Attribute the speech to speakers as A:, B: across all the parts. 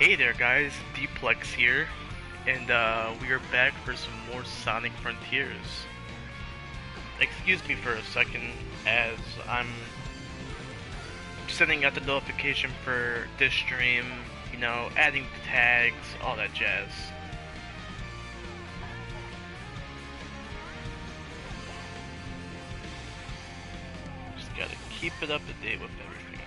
A: Hey there guys, Dplex here, and we are back for some more Sonic Frontiers. Excuse me for a second, as I'm sending out the notification for this stream, adding the tags, all that jazz. Just gotta keep it up to date with everything else.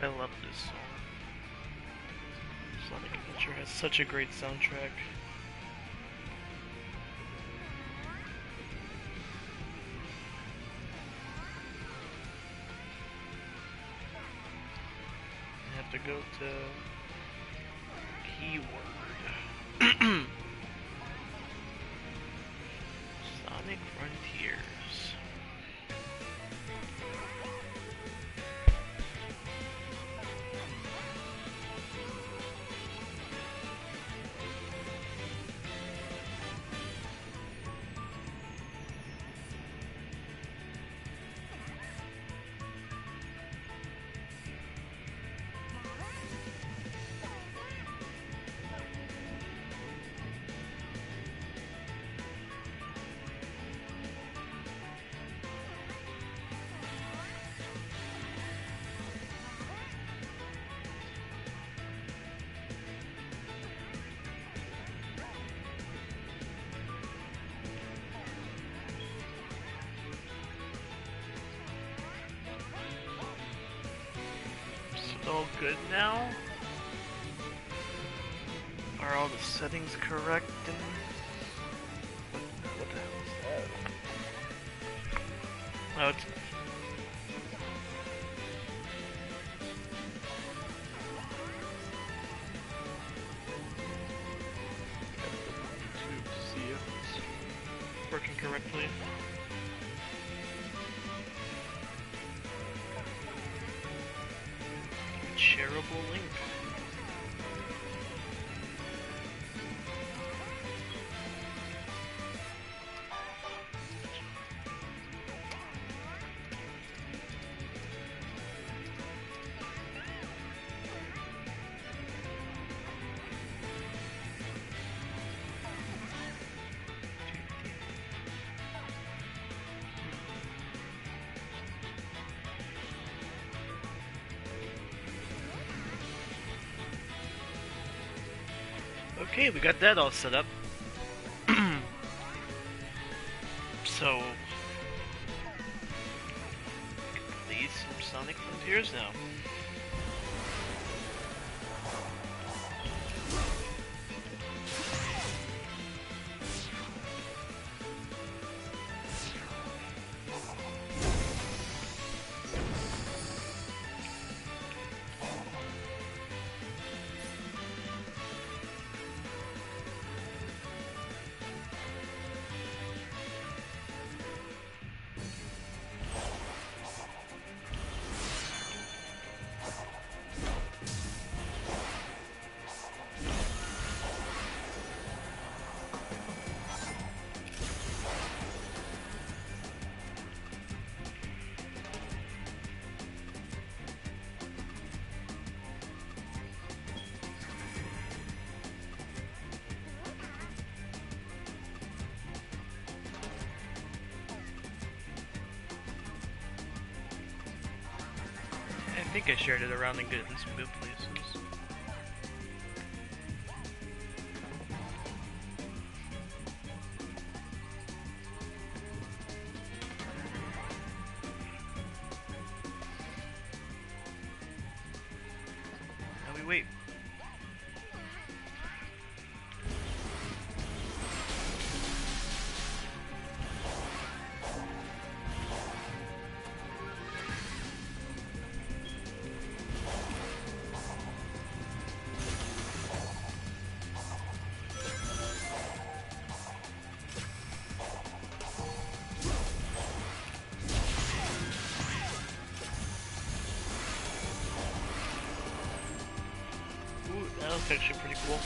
A: I love this song. Sonic Adventure has such a great soundtrack. I have to go to keyword. Sonic Frontiers. All good now? Are all the settings correct? And what the hell is that? Oh, it's YouTube to see if it's working correctly. Shareable link. Okay, we got that all set up. So, play some Sonic Frontiers now. I think I shared it around in good and smooth places. looks actually pretty cool.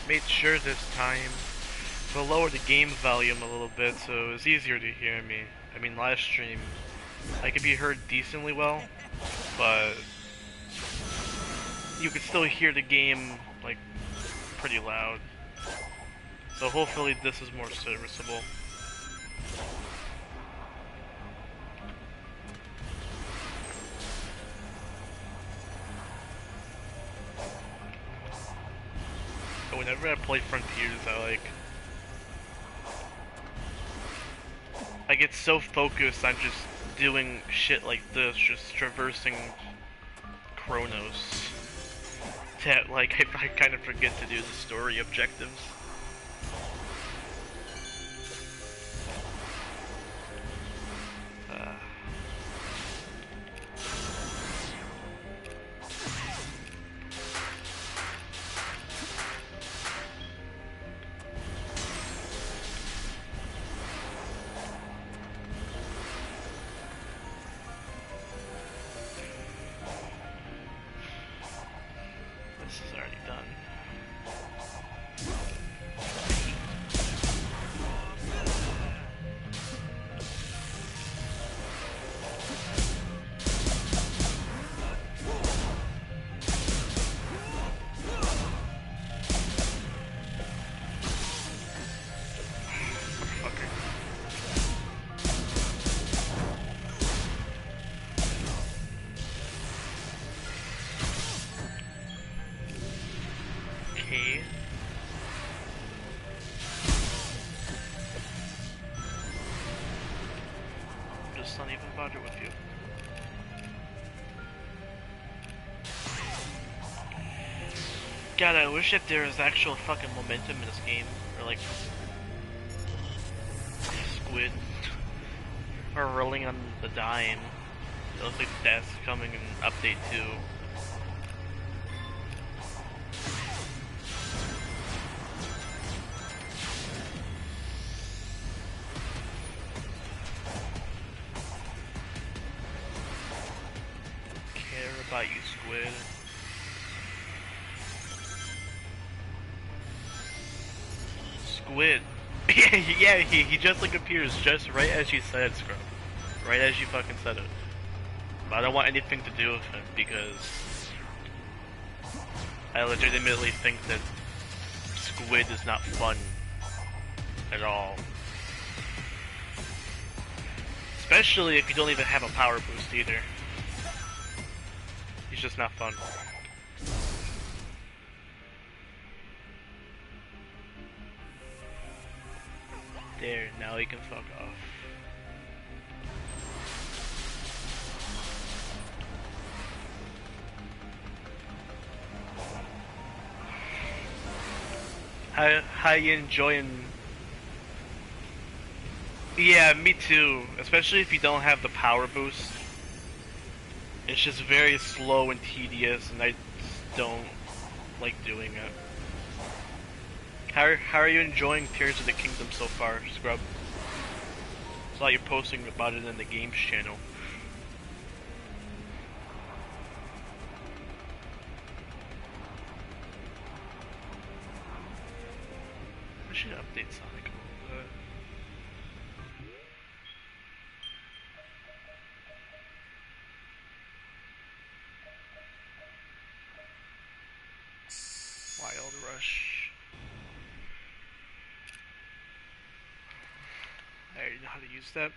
A: Made sure this time to lower the game volume a little bit so it was easier to hear me. I mean, last stream I could be heard decently well, but you could still hear the game like pretty loud. So hopefully this is more serviceable. But whenever I play Frontiers, I get so focused on just doing shit like this, just traversing Kronos, that I kind of forget to do the story objectives. This is already done. Okay. Just not even bother with you. God, I wish that there was actual fucking momentum in this game, or like squid, or rolling on the dime. It looks like that's coming in update 2. Care about you, squid. Squid. Yeah, he just like appears just right as you said it, Scrub. Right as you fucking said it. But I don't want anything to do with him because I legitimately think that Squid is not fun at all. Especially if you don't even have a power boost either. He's just not fun. There, now he can fuck off. How you enjoying? Yeah, me too. Especially if you don't have the power boost. It's just very slow and tedious, and I just don't like doing it. How are you enjoying Tears of the Kingdom so far, Scrub? I saw you posting about it in the games channel. I should update Sonic a little bit. Wild Rush. I already know how to use that.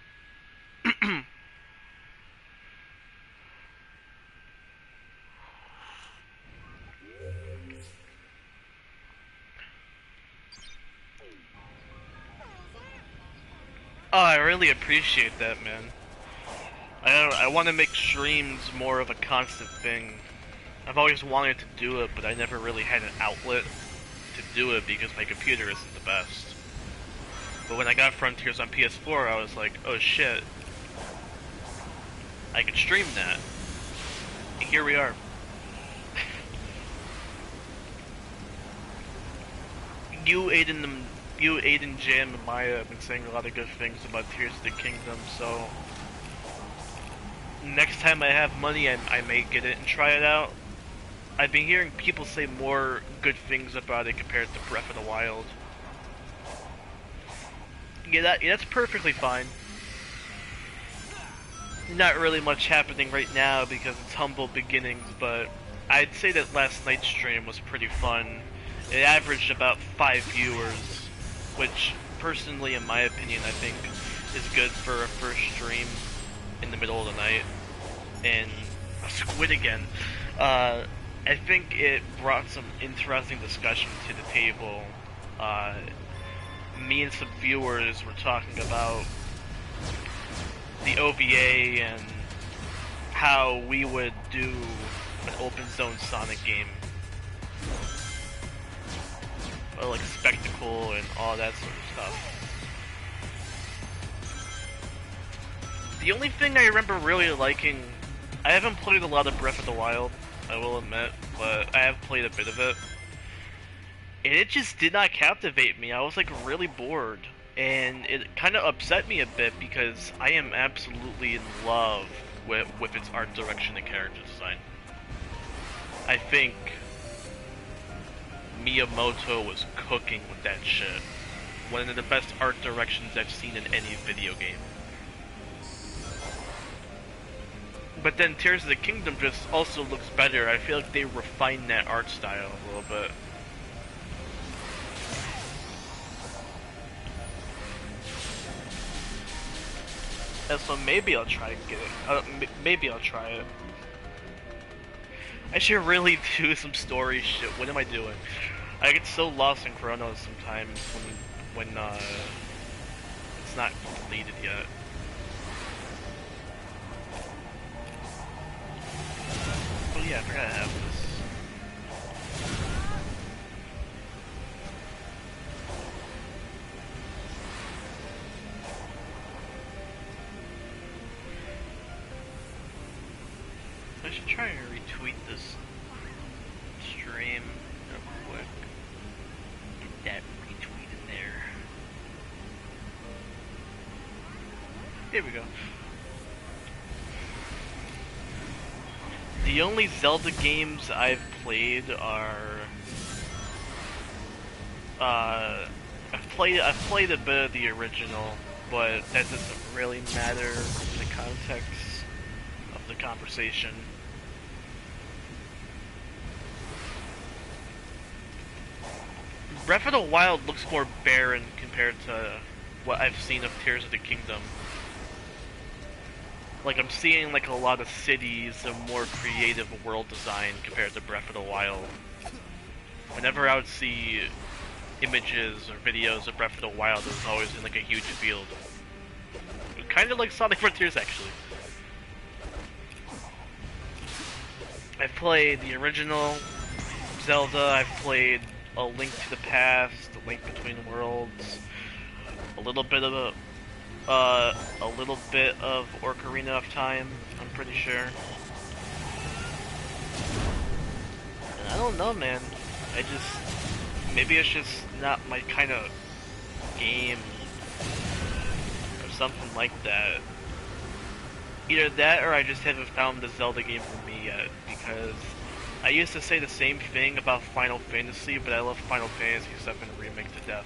A: Oh, I really appreciate that, man. I want to make streams more of a constant thing. I've always wanted to do it, but I never really had an outlet to do it because my computer isn't the best. But when I got Frontiers on PS4, I was like, oh shit, I can stream that. And here we are. You, Aiden, Jam, and Maya have been saying a lot of good things about Tears of the Kingdom, so next time I have money, I may get it and try it out. I've been hearing people say more good things about it compared to Breath of the Wild. Yeah, that's perfectly fine. Not really much happening right now because it's humble beginnings, but I'd say that last night's stream was pretty fun. It averaged about 5 viewers, which personally, in my opinion, I think is good for a first stream in the middle of the night. And a squid again. I think it brought some interesting discussion to the table. Me and some viewers were talking about the OVA and how we would do an open zone Sonic game. Or like spectacle and all that sort of stuff. The only thing I remember really liking, I haven't played a lot of Breath of the Wild, I will admit, but I have played a bit of it. And it just did not captivate me. I was like really bored. And it kind of upset me a bit because I am absolutely in love with its art direction and character design. I think Miyamoto was cooking with that shit. One of the best art directions I've seen in any video game. But then Tears of the Kingdom just also looks better. I feel like they refined that art style a little bit. And so maybe I'll try and get it. Maybe I'll try it. I should really do some story shit. What am I doing? I get so lost in Kronos sometimes when it's not completed yet. Oh yeah, I forgot I have this. I should try and retweet this stream real quick. Get that retweet in there. Here we go. The only Zelda games I've played are I've played a bit of the original, but that doesn't really matter in the context of the conversation. Breath of the Wild looks more barren compared to what I've seen of Tears of the Kingdom. Like, I'm seeing like a lot of cities and more creative world design compared to Breath of the Wild. Whenever I would see images or videos of Breath of the Wild, it was always in like a huge field. Kind of like Sonic Frontiers, actually. I've played the original Zelda, I've played A Link to the Past, A Link Between Worlds, a little bit of Ocarina of Time, I'm pretty sure. And I don't know, man. Maybe it's just not my kind of game, or something like that. Either that, or I just haven't found the Zelda game for me yet, because I used to say the same thing about Final Fantasy, but I love Final Fantasy VII Remake to death.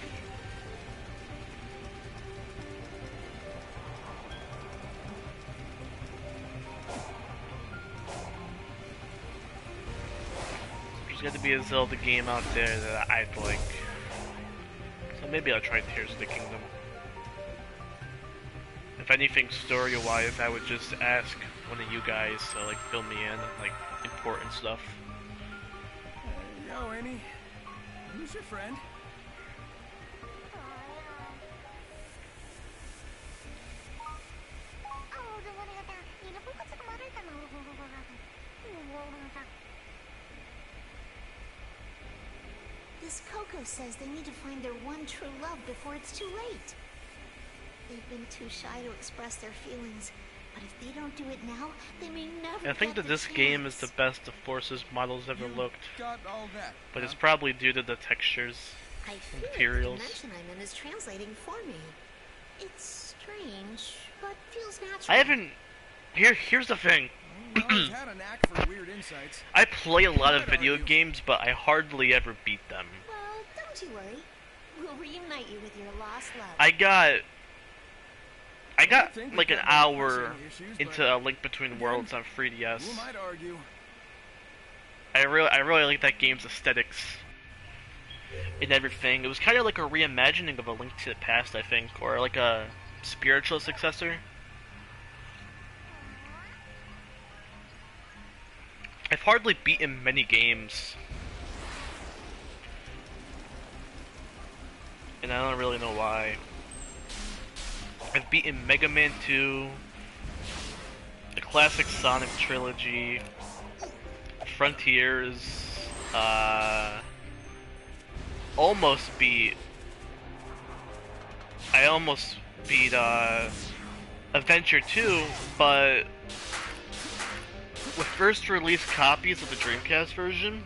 A: There's got to be a Zelda game out there that I'd like. So maybe I'll try Tears of the Kingdom. If anything, story-wise, I would just ask one of you guys to like fill me in on like important stuff.
B: Yo, Annie. Who's your friend?
C: This Coco says they need to find their one true love before it's too late. They've been too shy to express their feelings, but if they don't do it now, they may never
A: I think
C: get
A: that
C: the
A: this game is
C: chance.
A: the best the Forces models ever looked,
B: Got all that.
A: but it's probably due to the textures.
C: I feel like the
A: Materials.
C: dimension I'm in is translating for me. It's strange, but feels natural.
A: I haven't... Here's the thing.
B: You always had a knack for weird insights.
A: I play a lot of video games, but I hardly ever beat them.
C: Well, don't you worry. We'll reunite you with your lost love.
A: I got
B: think
A: like
B: we've
A: an
B: got
A: hour
B: pressing issues,
A: into
B: but
A: A Link Between Worlds on 3DS.
B: who might argue?
A: I really like that game's aesthetics and everything. It was kind of like a reimagining of A Link to the Past, I think, or like a spiritual successor. I've hardly beaten many games, and I don't really know why. I've beaten Mega Man 2, the classic Sonic trilogy, Frontiers, almost beat Adventure 2, but with first release copies of the Dreamcast version,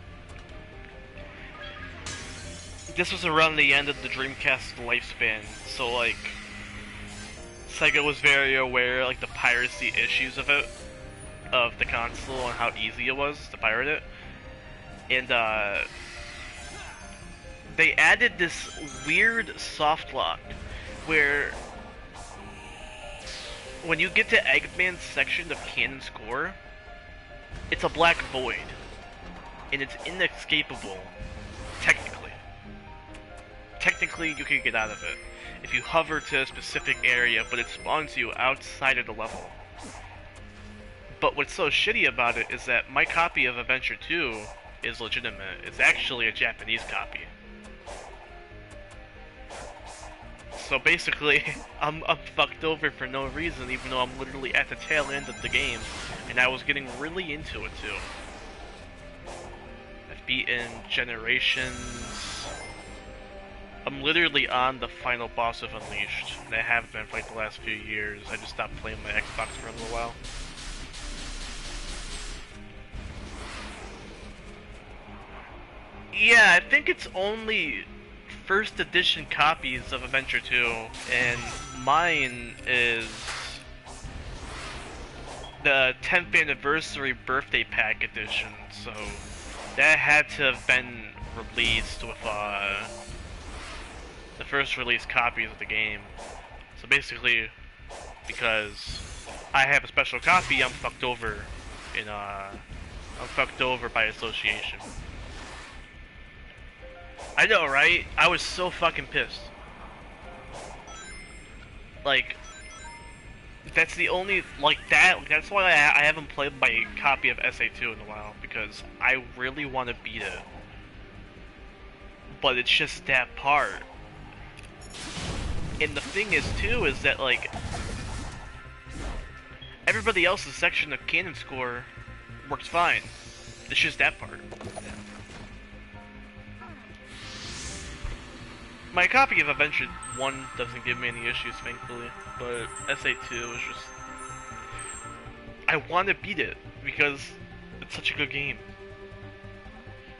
A: this was around the end of the Dreamcast lifespan, so like Sega was very aware like the piracy issues of it, of the console, and how easy it was to pirate it. And they added this weird soft lock where when you get to Eggman's section of Canon Score, it's a black void, and it's inescapable, technically. Technically, you can get out of it if you hover to a specific area, but it spawns you outside of the level. But what's so shitty about it is that my copy of Adventure 2 is legitimate. It's actually a Japanese copy. So basically, I'm fucked over for no reason, even though I'm literally at the tail end of the game, and I was getting really into it too. I've beaten Generations. I'm literally on the final boss of Unleashed, and I haven't been for like the last few years. I just stopped playing my Xbox for a little while. Yeah, I think it's only first edition copies of Adventure 2, and mine is the 10th anniversary birthday pack edition, so that had to have been released with the first release copies of the game. So basically, because I have a special copy, I'm fucked over by association. I know, right? I was so fucking pissed. Like, that's the only, like, that's why I haven't played my copy of SA2 in a while, because I really want to beat it. But it's just that part. And the thing is, too, is that, like, everybody else's section of Canon Score works fine. It's just that part. My copy of Adventure 1 doesn't give me any issues, thankfully, but SA2 is just... I want to beat it, because it's such a good game.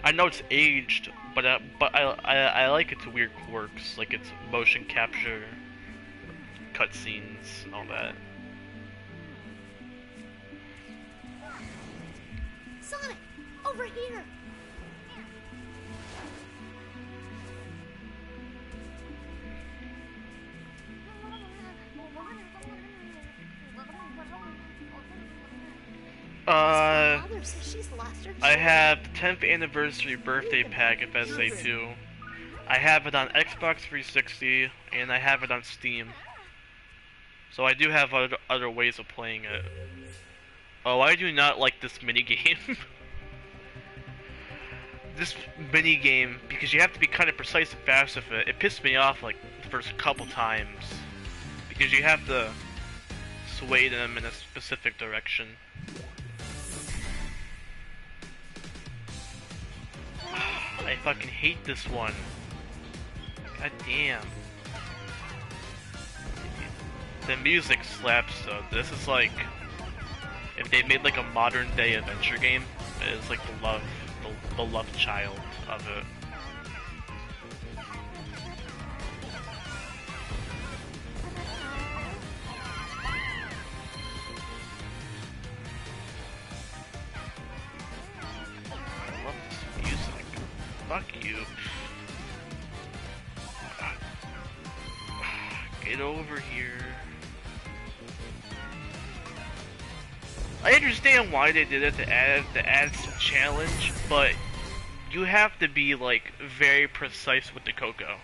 A: I know it's aged, but I like its weird quirks, like its motion capture, cutscenes, and all that.
C: Sonic, over here! Mother says she's lost her
A: I
C: joy.
A: have the 10th anniversary birthday pack of SA2. I have it on Xbox 360, and I have it on Steam. So I do have other ways of playing it. Oh, I do not like this minigame. This minigame, because you have to be kind of precise and fast with it, it pissed me off like the first couple times. Because you have to sway them in a specific direction. I fucking hate this one. God damn. The music slaps though. This is like if they made like a modern day adventure game. It's like the love child of it. I love this music. Fuck you. Get over here. I understand why they did it to add some challenge, but you have to be like very precise with the Coco.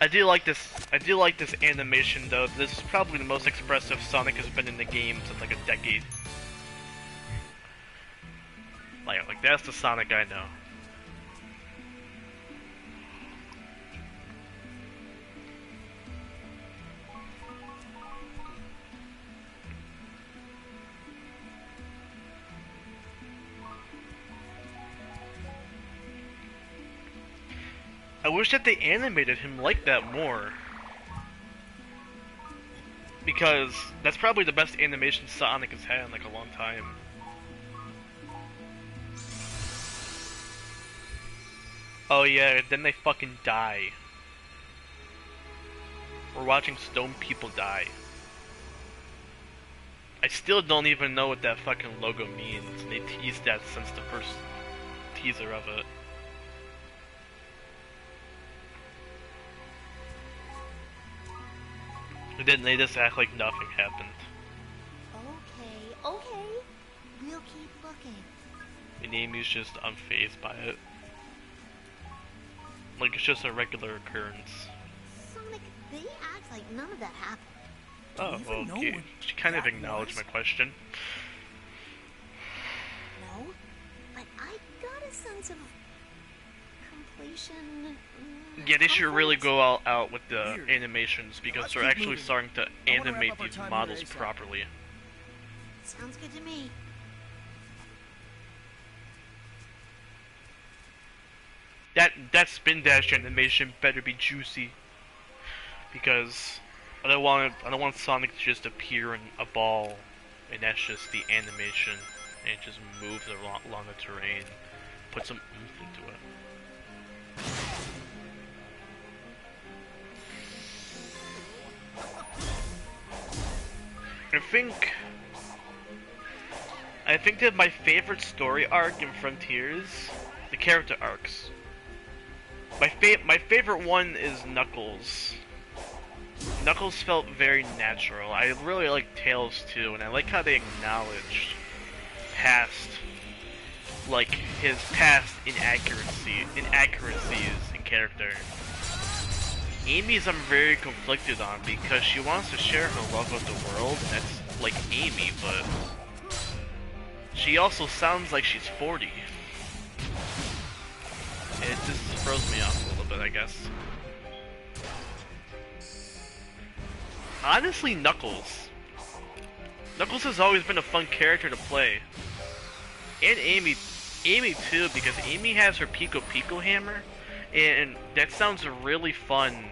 A: I do like this animation though. This is probably the most expressive Sonic has been in the game since like a decade. Like that's the Sonic I know. I wish that they animated him like that more. Because that's probably the best animation Sonic has had in like a long time. Oh yeah, then they fucking die. We're watching stone people die. I still don't even know what that fucking logo means. They teased that since the first teaser of it. And then they just act like nothing happened.
C: Okay. We'll keep looking.
A: And Amy's just unfazed by it. Like it's just a regular occurrence.
C: Sonic, they act like none of that happened.
A: Oh, well, okay. She kind of acknowledged my question.
C: No, but I got a sense of completion.
A: Yeah, they should really go all out with the animations because they're actually starting to animate these models properly.
C: Sounds good to me.
A: That spin dash animation better be juicy because I don't want Sonic to just appear in a ball and that's just the animation and it just moves along the terrain, put some oomph into it. I think that my favorite story arc in Frontiers, the character arcs. My favorite one is Knuckles. Knuckles felt very natural. I really like Tails too, and I like how they acknowledged his past inaccuracies in character. Amy's I'm very conflicted on because she wants to share her love of the world, and that's like Amy, but she also sounds like she's 40. It just throws me off a little bit, I guess. Honestly, Knuckles. Knuckles has always been a fun character to play. And Amy too, because Amy has her Pico Pico hammer, and that sounds really fun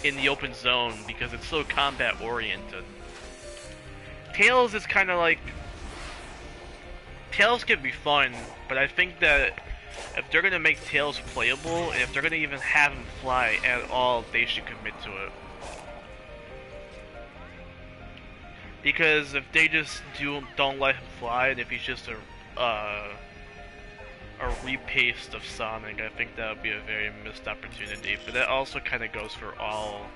A: in the open zone because it's so combat oriented. Tails is kind of like... Tails can be fun, but I think that if they're gonna make Tails playable, and if they're gonna even have him fly at all, they should commit to it. Because if they just don't let him fly, and if he's just a repaste of Sonic, I think that would be a very missed opportunity. But that also kind of goes for all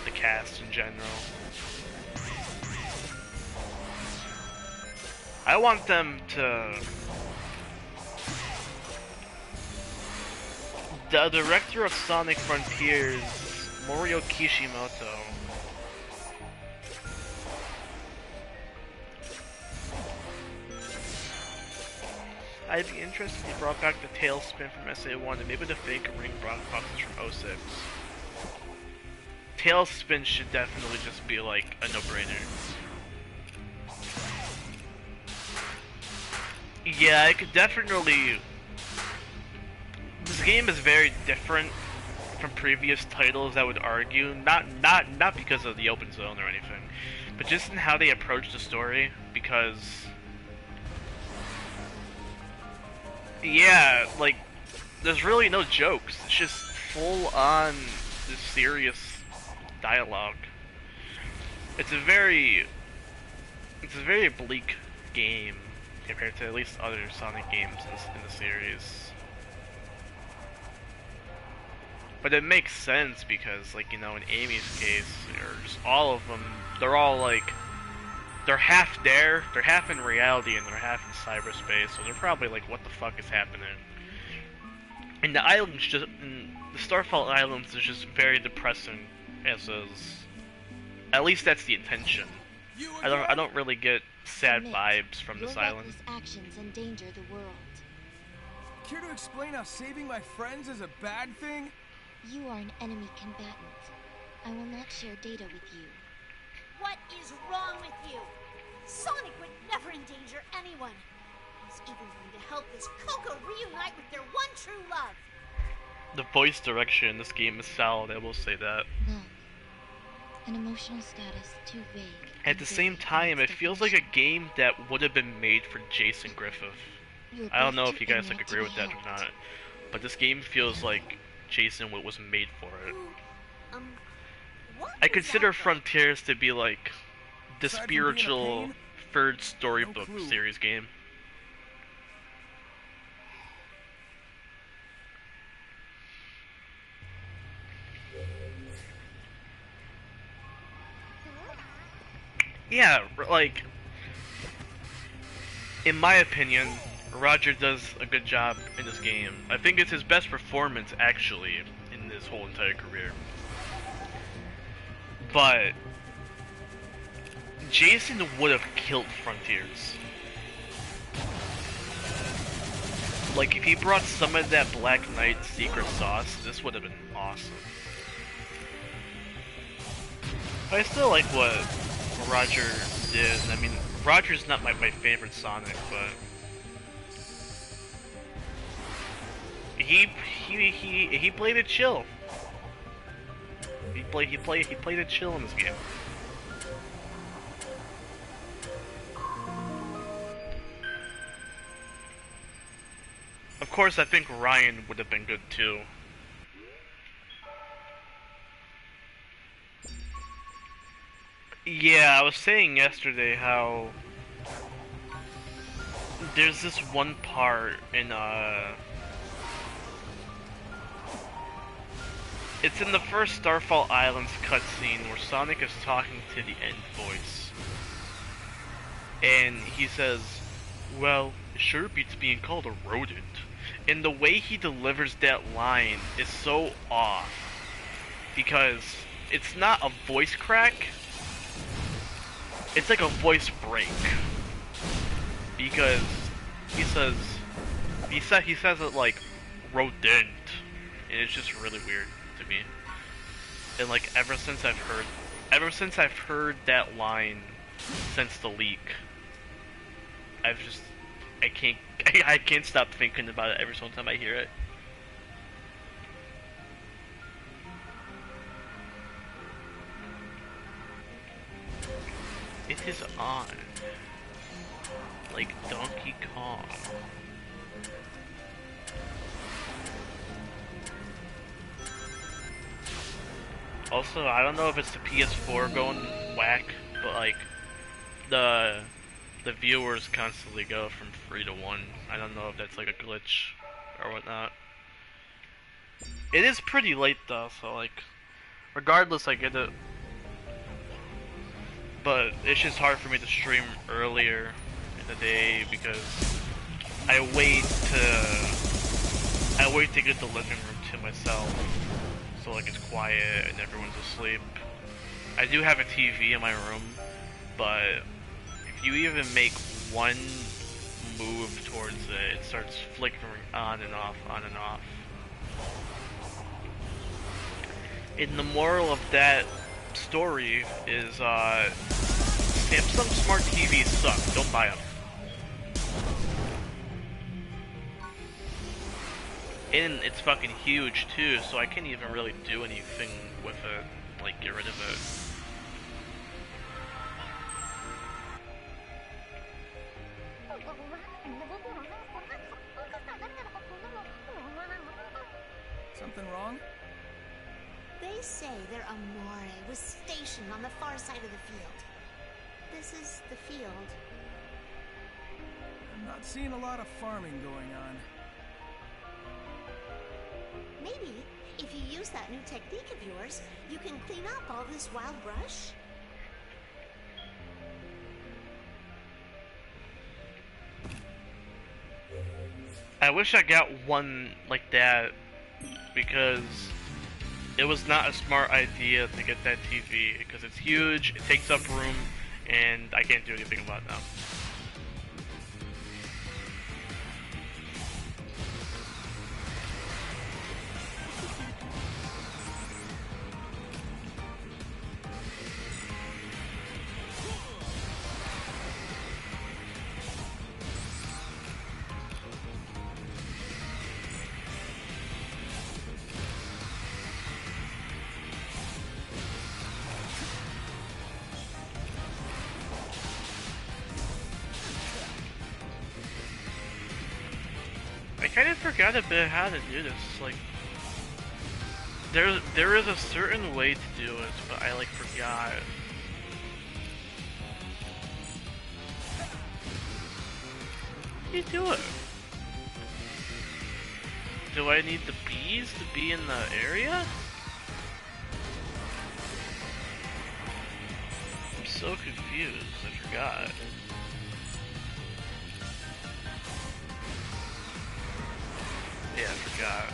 A: the cast in general. I want them to... The director of Sonic Frontiers, Morio Kishimoto, I'd be interested if they brought back the Tailspin from SA1 and maybe the Fake Ring boxes from '06. Tailspin should definitely just be like a no-brainer. Yeah, I could definitely... This game is very different from previous titles, I would argue. Not because of the open zone or anything, but just in how they approach the story, because... Yeah, like, there's really no jokes. It's just full-on serious dialogue. It's a very bleak game compared to at least other Sonic games in the series. But it makes sense because, like, you know, in Amy's case, or just all of them, they're all like, they're half there, they're half in reality, and they're half in cyberspace, so they're probably like, what the fuck is happening? And the islands just, the Starfall Islands is just very depressing, as is. At least that's the intention. I don't really get sad vibes from this island.
D: Your reckless actions endanger the world.
B: Care to explain how saving my friends is a bad thing?
D: You are an enemy combatant. I will not share data with you.
C: What is wrong with you? Sonic would never endanger anyone. He's even going to help this Coco reunite with their one true love.
A: The voice direction in this game is solid, I will say that.
D: None. An emotional status too vague.
A: At the same time, it feels like a game that would have been made for Jason Griffith. I don't know if you guys like agree with that or not, but this game feels like Jason was made for it.
C: What
A: I
C: is
A: consider
C: that?
A: Frontiers to be like the
B: Aside from being a
A: spiritual
B: pain,
A: third storybook
B: clue.
A: series game. Yeah, like, in my opinion, Roger does a good job in this game. I think it's his best performance, actually, in his whole entire career. But Jason would have killed Frontiers. Like, if he brought some of that Black Knight secret sauce, this would have been awesome. I still like what Roger did. I mean, Roger's not my favorite Sonic, but he played it chill. He played it chill in this game. Of course, I think Ryan would have been good too. Yeah, I was saying yesterday how there's this one part in it's in the first Starfall Islands cutscene where Sonic is talking to the End Voice. And he says, well, it sure beats being called a rodent. And the way he delivers that line is so off. Because it's not a voice crack, it's like a voice break. Because he says it like rodent. And it's just really weird to me. And like ever since I've heard that line since the leak, I can't stop thinking about it every single time I hear it. It is on. Like Donkey Kong. Also, I don't know if it's the PS4 going whack, but like the viewers constantly go from 3 to 1. I don't know if that's like a glitch or whatnot. It is pretty late though, so like regardless I get it. But it's just hard for me to stream earlier in the day because I wait to get the living room to myself, so like it's quiet and everyone's asleep. I do have a TV in my room, but if you even make one move towards it, it starts flickering on and off, on and off. And the moral of that story is, Samsung Smart TVs suck. Don't buy them. And it's fucking huge too, so I can't even really do anything with it, like get rid of it.
B: Something wrong?
C: They say their Amore was stationed on the far side of the field. This is the field.
B: I'm not seeing a lot of farming going on.
C: Maybe, if you use that new technique of yours, you can clean up all this wild brush.
A: I wish I got one like that, because it was not a smart idea to get that TV, because it's huge, it takes up room, and I can't do anything about it now. I kind of forgot a bit how to do this. Like, there is a certain way to do it, but I like forgot. How do you do it? Do I need the bees to be in the area? I'm so confused. I forgot. Yeah, I forgot.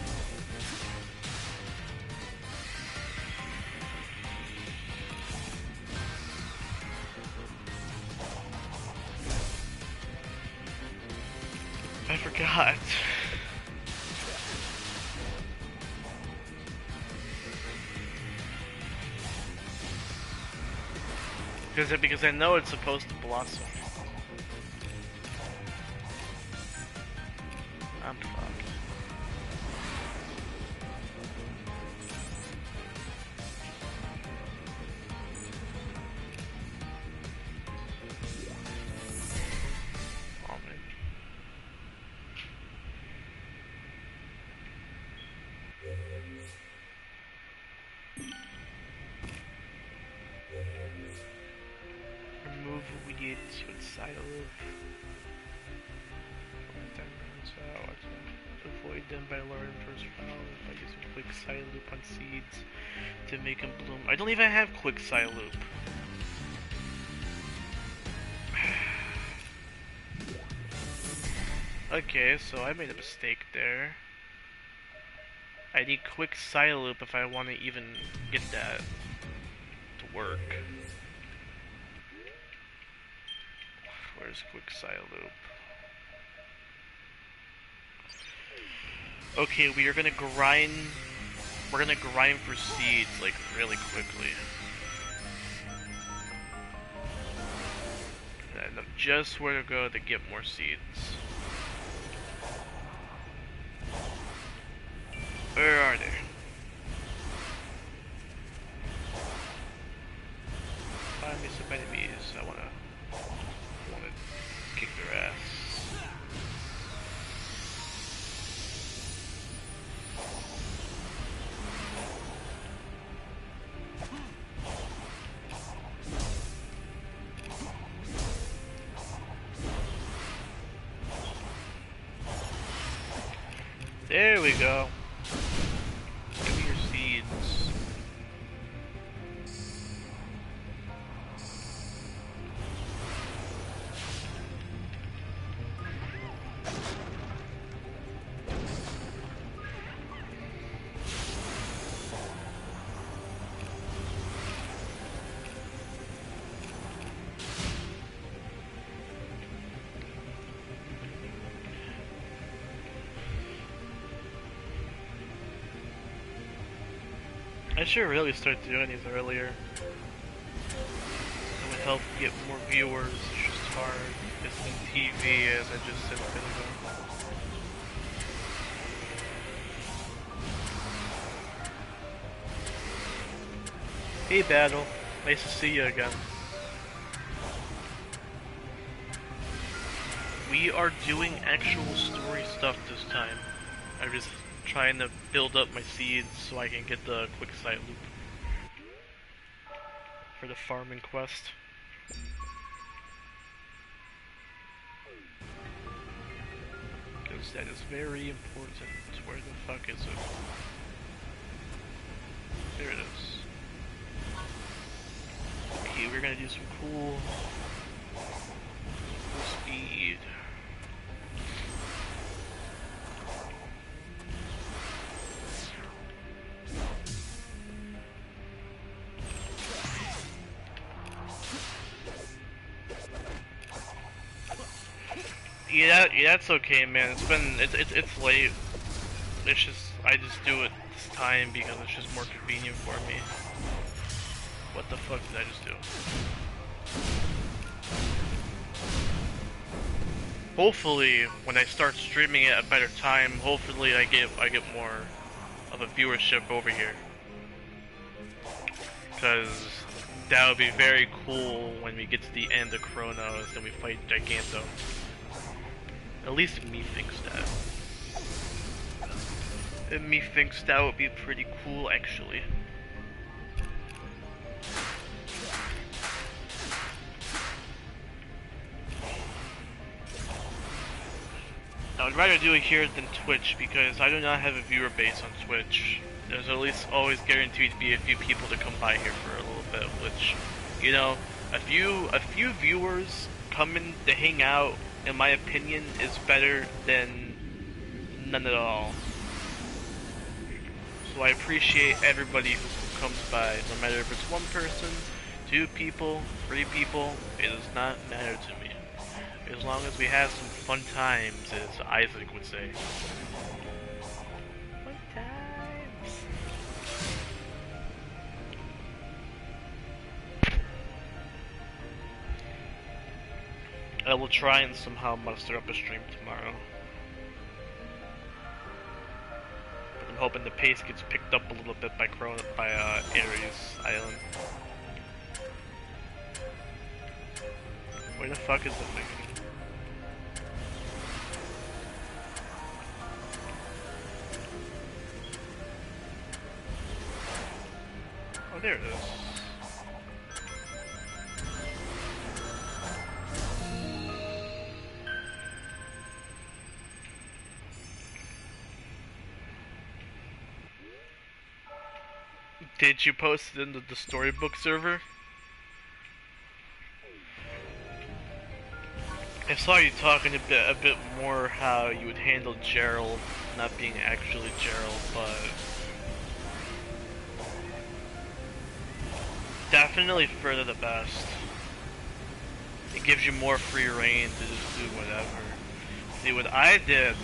A: I forgot. Because I know it's supposed to blossom. I'm fucked. Oh man. Remove weeds with side loop. Avoid them by lowering first flowers by using quick side loop on seeds to make them bloom. I don't even have quick side loop. Okay, so I made a mistake there. I need quick side loop if I want to even get that to work. Where's quick side loop? Okay, we are gonna grind. We're gonna grind for seeds like really quickly. And I know just where to go to get more seeds. Where are they? Find me some enemies. I wanna kick their ass. There we go. Give me your seeds. I should really start doing these earlier. It would help get more viewers. It's just hard. It's in TV, as I just said a bit ago. Hey, Battle. Nice to see you again. We are doing actual story stuff this time. I'm just trying to build up my seeds so I can get the quick site loop for the farming quest. Because that is very important. Where the fuck is it? There it is. Okay, we're gonna do some cool speed. Yeah, that's okay, man. It's late. It's just I just do it this time because it's just more convenient for me. What the fuck did I just do? Hopefully, when I start streaming it at a better time, hopefully I get more of a viewership over here. Cause that would be very cool when we get to the end of Kronos and we fight Giganto. At least me thinks that. And me thinks that would be pretty cool, actually. I would rather do it here than Twitch because I do not have a viewer base on Twitch. There's at least always guaranteed to be a few people to come by here for a little bit, which, you know, a few viewers coming to hang out, in my opinion, is better than none at all. So I appreciate everybody who comes by, no matter if it's one person, 2 people, 3 people, it does not matter to me. As long as we have some fun times, as Isaac would say. Fun times. I will try and somehow muster up a stream tomorrow. But I'm hoping the pace gets picked up a little bit by Ares Island. Where the fuck is the thing? Oh, there it is. Did you post it into the storybook server? I saw you talking a bit more how you would handle Gerald not being actually Gerald, but definitely further the best. It gives you more free reign to just do whatever. See, what I did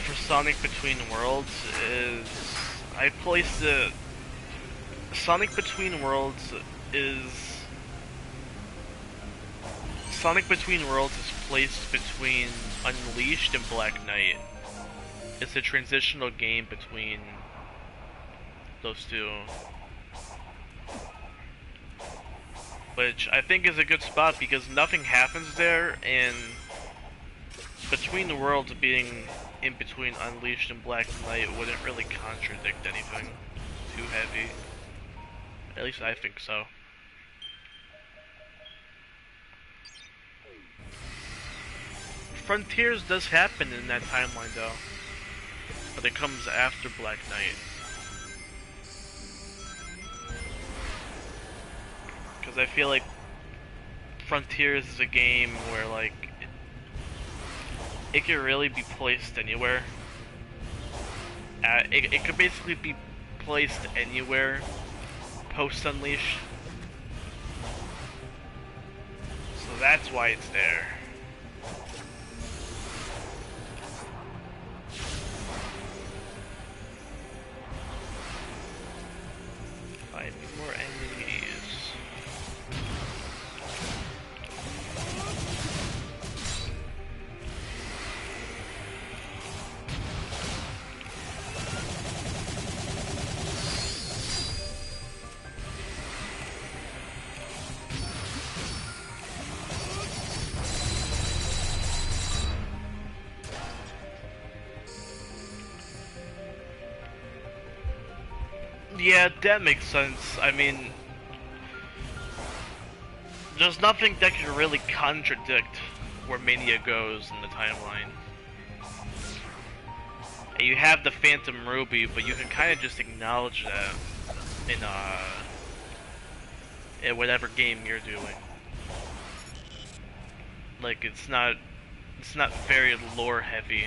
A: for Sonic Between Worlds is I placed it. Sonic Between Worlds is placed between Unleashed and Black Knight. It's a transitional game between those two, which I think is a good spot because nothing happens there, and Between the Worlds being in between Unleashed and Black Knight wouldn't really contradict anything too heavy. At least I think so. Frontiers does happen in that timeline though, but it comes after Black Knight. Because I feel like Frontiers is a game where like it can really be placed anywhere. It could basically be placed anywhere post Unleash. So that's why it's there. Yeah, that makes sense. I mean, there's nothing that can really contradict where Mania goes in the timeline. You have the Phantom Ruby, but you can kind of just acknowledge that in whatever game you're doing. Like it's not very lore heavy.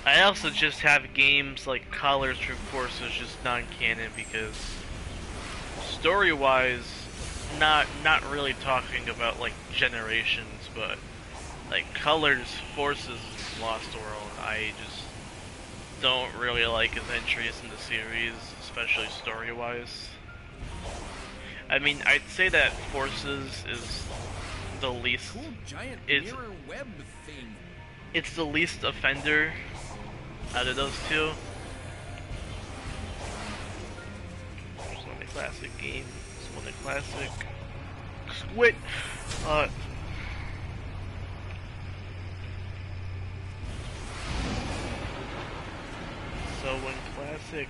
A: I also just have games like Colors from Forces just non-canon because story-wise, not really talking about like generations, but like Colors, Forces, and Lost World, I just don't really like his entries in the series, especially story-wise. I mean, I'd say that Forces is the least.
B: Cool giant
A: It's
B: mirror web thing.
A: it's the least offender out of those two. Just one a classic game. Just one a classic. Squid. So when Classic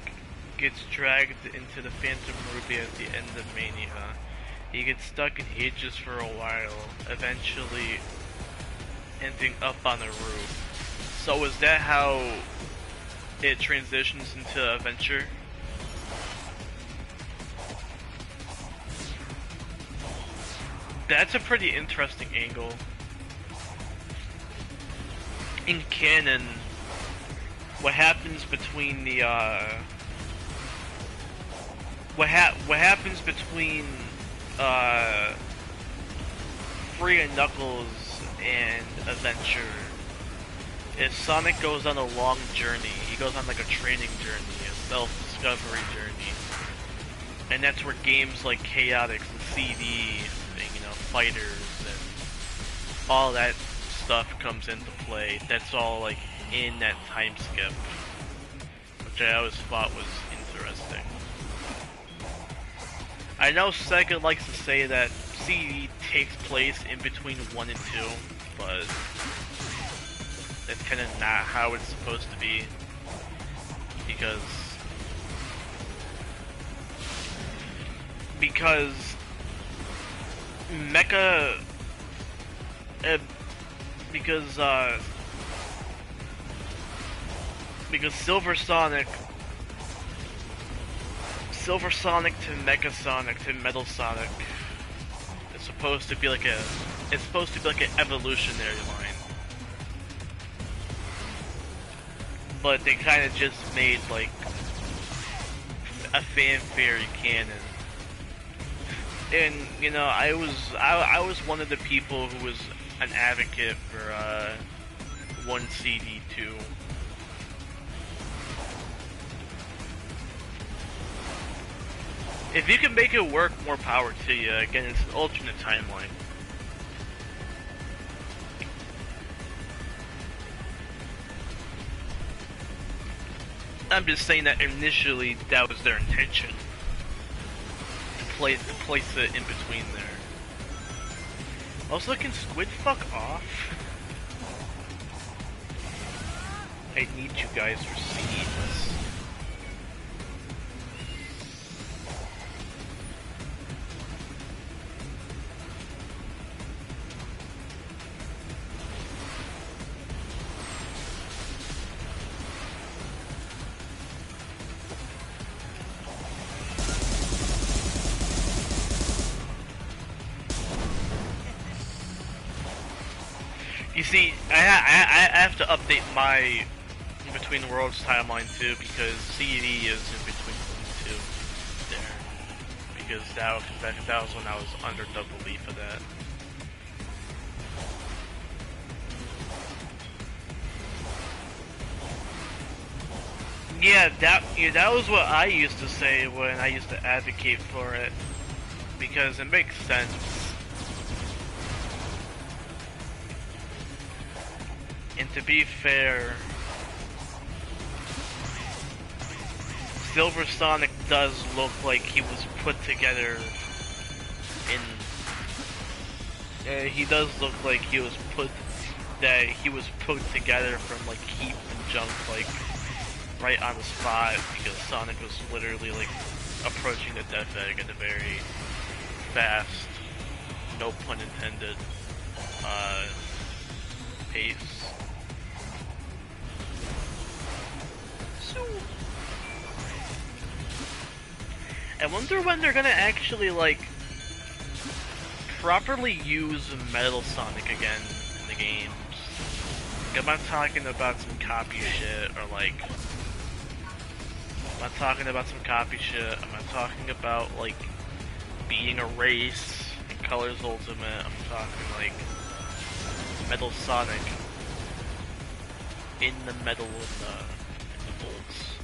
A: gets dragged into the Phantom Ruby at the end of Mania, he gets stuck in ages for a while, eventually ending up on a roof. So is that how it transitions into Adventure? That's a pretty interesting angle. In canon, what happens between the what happens between Free and Knuckles and Adventure is Sonic goes on a long journey. He goes on like a training journey, a self-discovery journey. And that's where games like Chaotix and CD and, you know, Fighters and all that stuff comes into play. That's all like in that time skip, which I always thought was interesting. I know Sega likes to say that CD takes place in between 1 and 2, but that's kind of not how it's supposed to be, because Mecha because Silver Sonic to Mecha Sonic to Metal Sonic is supposed to be like an evolutionary line. But they kind of just made like a fanfare canon. And you know, I was one of the people who was an advocate for 1CD2. If you can make it work, more power to you. Again, it's an alternate timeline. I'm just saying that initially that was their intention. To place it in between there. Also, can Squid fuck off? I need you guys for seeds. You see, I have to update my Between Worlds timeline too, because CD is in between the two there. Because that was when I was under the belief of that. Yeah, that was what I used to say when I used to advocate for it, because it makes sense. And to be fair, Silver Sonic does look like he was put together He does look like he was put together from like heat and junk, like right on the spot, because Sonic was literally like approaching the death egg at a very fast, no pun intended, pace. So I wonder when they're gonna actually like properly use Metal Sonic again in the games. Like, I'm not talking about some copy shit or like I'm not talking about some copy shit. I'm not talking about like being a race in Colors Ultimate. I'm talking like Metal Sonic in the metal in the bolts.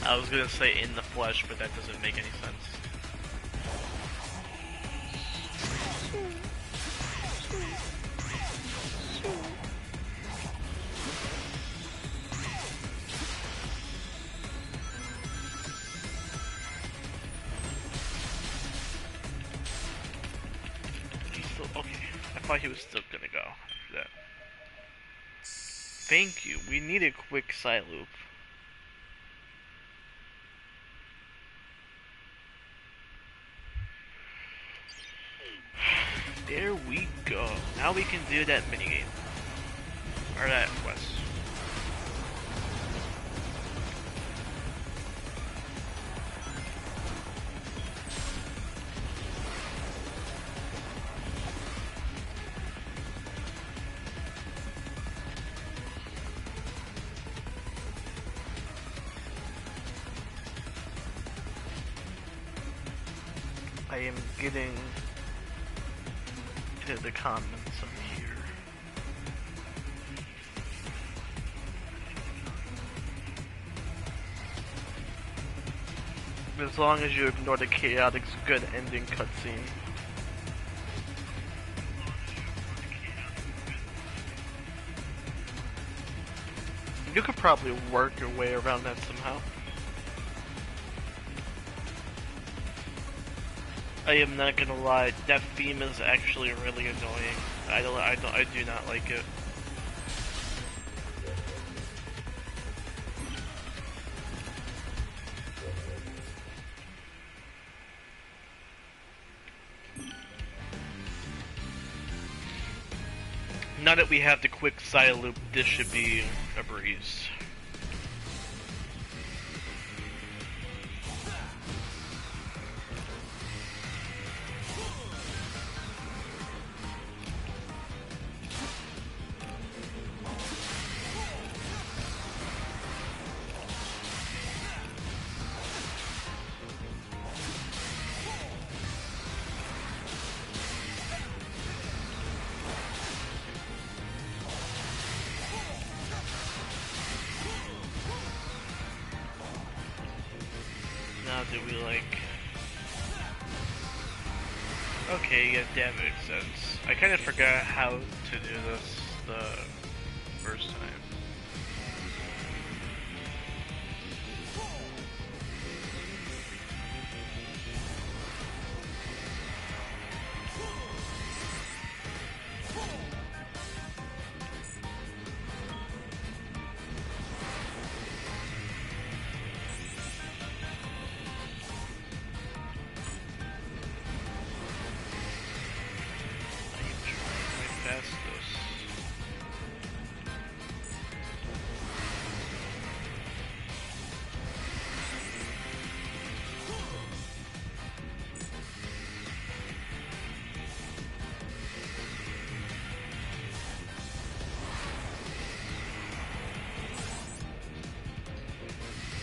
A: I was gonna say in the flesh, but that doesn't make any sense. Okay, I thought he was still gonna go after that. Thank you. We need a quick side loop. There we go. Now we can do that minigame. Or that quest. I am getting to the comments up here. As long as you ignore the chaotic's good ending cutscene. You could probably work your way around that somehow. I am not gonna lie, that theme is actually really annoying. I do not like it. Now that we have the quick side loop, this should be a breeze. Now do we like... Okay, yeah, that makes sense. I kind of forgot how to do this the first time.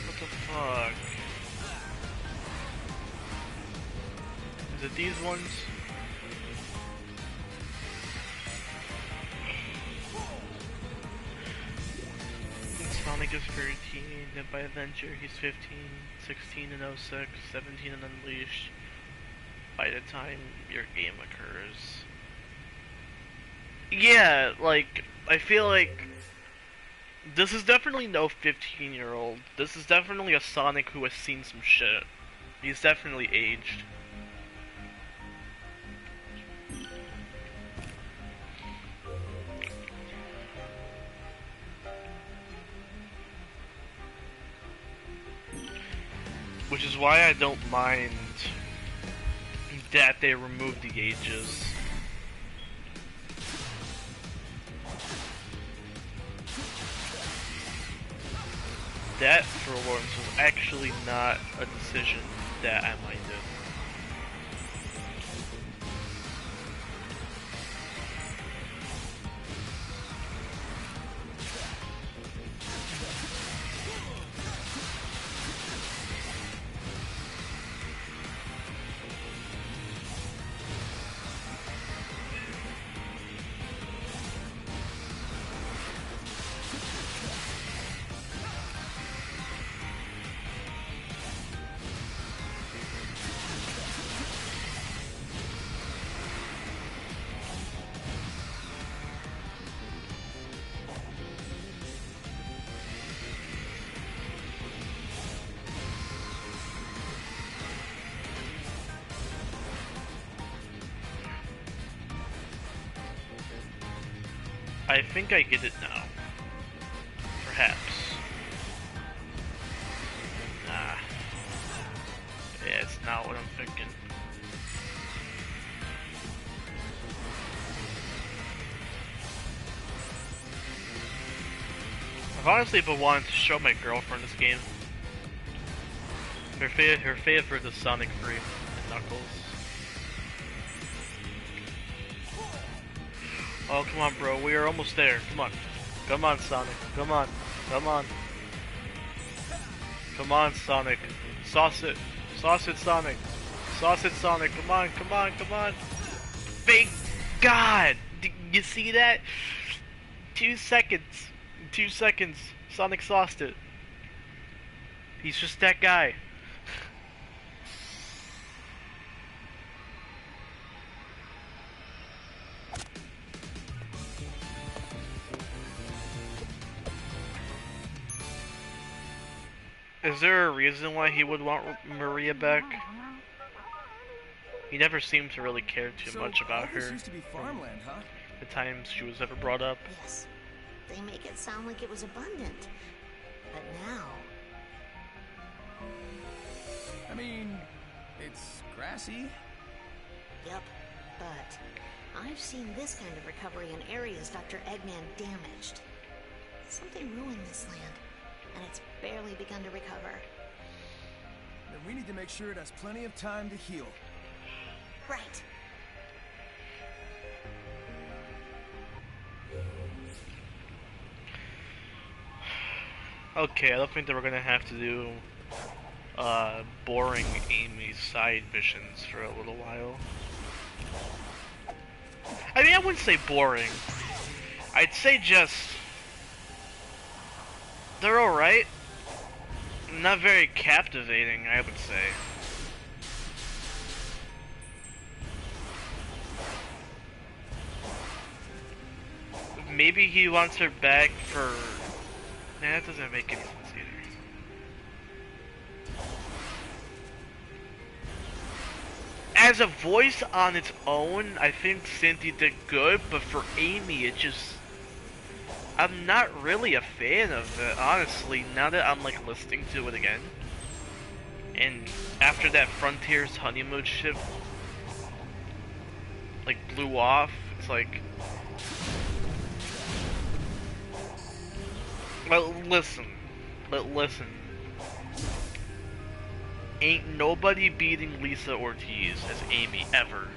A: What the fuck? Is it these ones? Sonic is 13, then by Adventure he's 15, 16 in 06, 17 in Unleashed. By the time your game occurs. Yeah, like, I feel like this is definitely no 15-year-old. This is definitely a Sonic who has seen some shit. He's definitely aged. Which is why I don't mind that they removed the ages. That, for once, was actually not a decision that I minded. I think I get it now. Perhaps. Nah. Yeah, it's not what I'm thinking. I've honestly been wanting to show my girlfriend this game. Her favorite is Sonic 3 and Knuckles. Oh, come on, bro. We are almost there. Come on. Come on, Sonic. Come on. Come on. Come on, Sonic. Sauce it. Sauce it, Sonic. Sauce it, Sonic. Come on, come on, come on. Thank God! You see that? 2 seconds. 2 seconds. Sonic sauced it. He's just that guy. Is there a reason why he would want Maria back? He never seemed to really care too much about her.
B: This used to be farmland, huh?
A: The times she was ever brought up.
C: Yes. They make it sound like it was abundant. But now...
B: I mean, it's grassy.
C: Yep. But I've seen this kind of recovery in areas Dr. Eggman damaged. Something ruined this land, and it's barely begun to recover.
B: Then we need to make sure it has plenty of time to heal.
C: Right.
A: Okay, I don't think that we're gonna have to do boring Amy side missions for a little while. I mean, I wouldn't say boring. I'd say just... they're alright. Not very captivating, I would say. Maybe he wants her back for... Nah, that doesn't make any sense either. As a voice on its own, I think Cindy did good, but for Amy, it just... I'm not really a fan of it, honestly, now that I'm like listening to it again. And after that Frontier's honeymoon ship like blew off, it's like... But listen. Ain't nobody beating Lisa Ortiz as Amy ever.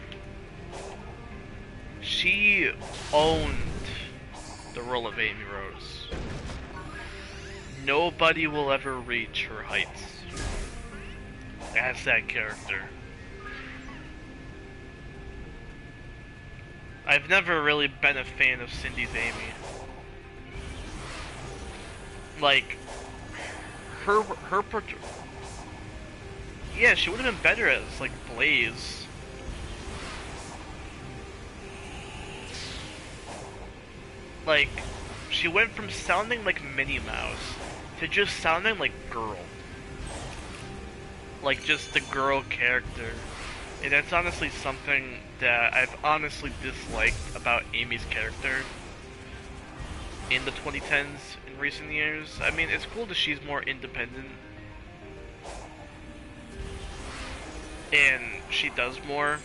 A: She owned the role of Amy Rose. Nobody will ever reach her heights as that character. I've never really been a fan of Cindy's Amy. Like, yeah, she would have been better as, like, Blaze. Like, she went from sounding like Minnie Mouse to just sounding like girl. Like, just the girl character. And that's honestly something that I've honestly disliked about Amy's character in the 2010s in recent years. I mean, it's cool that she's more independent. and she does more.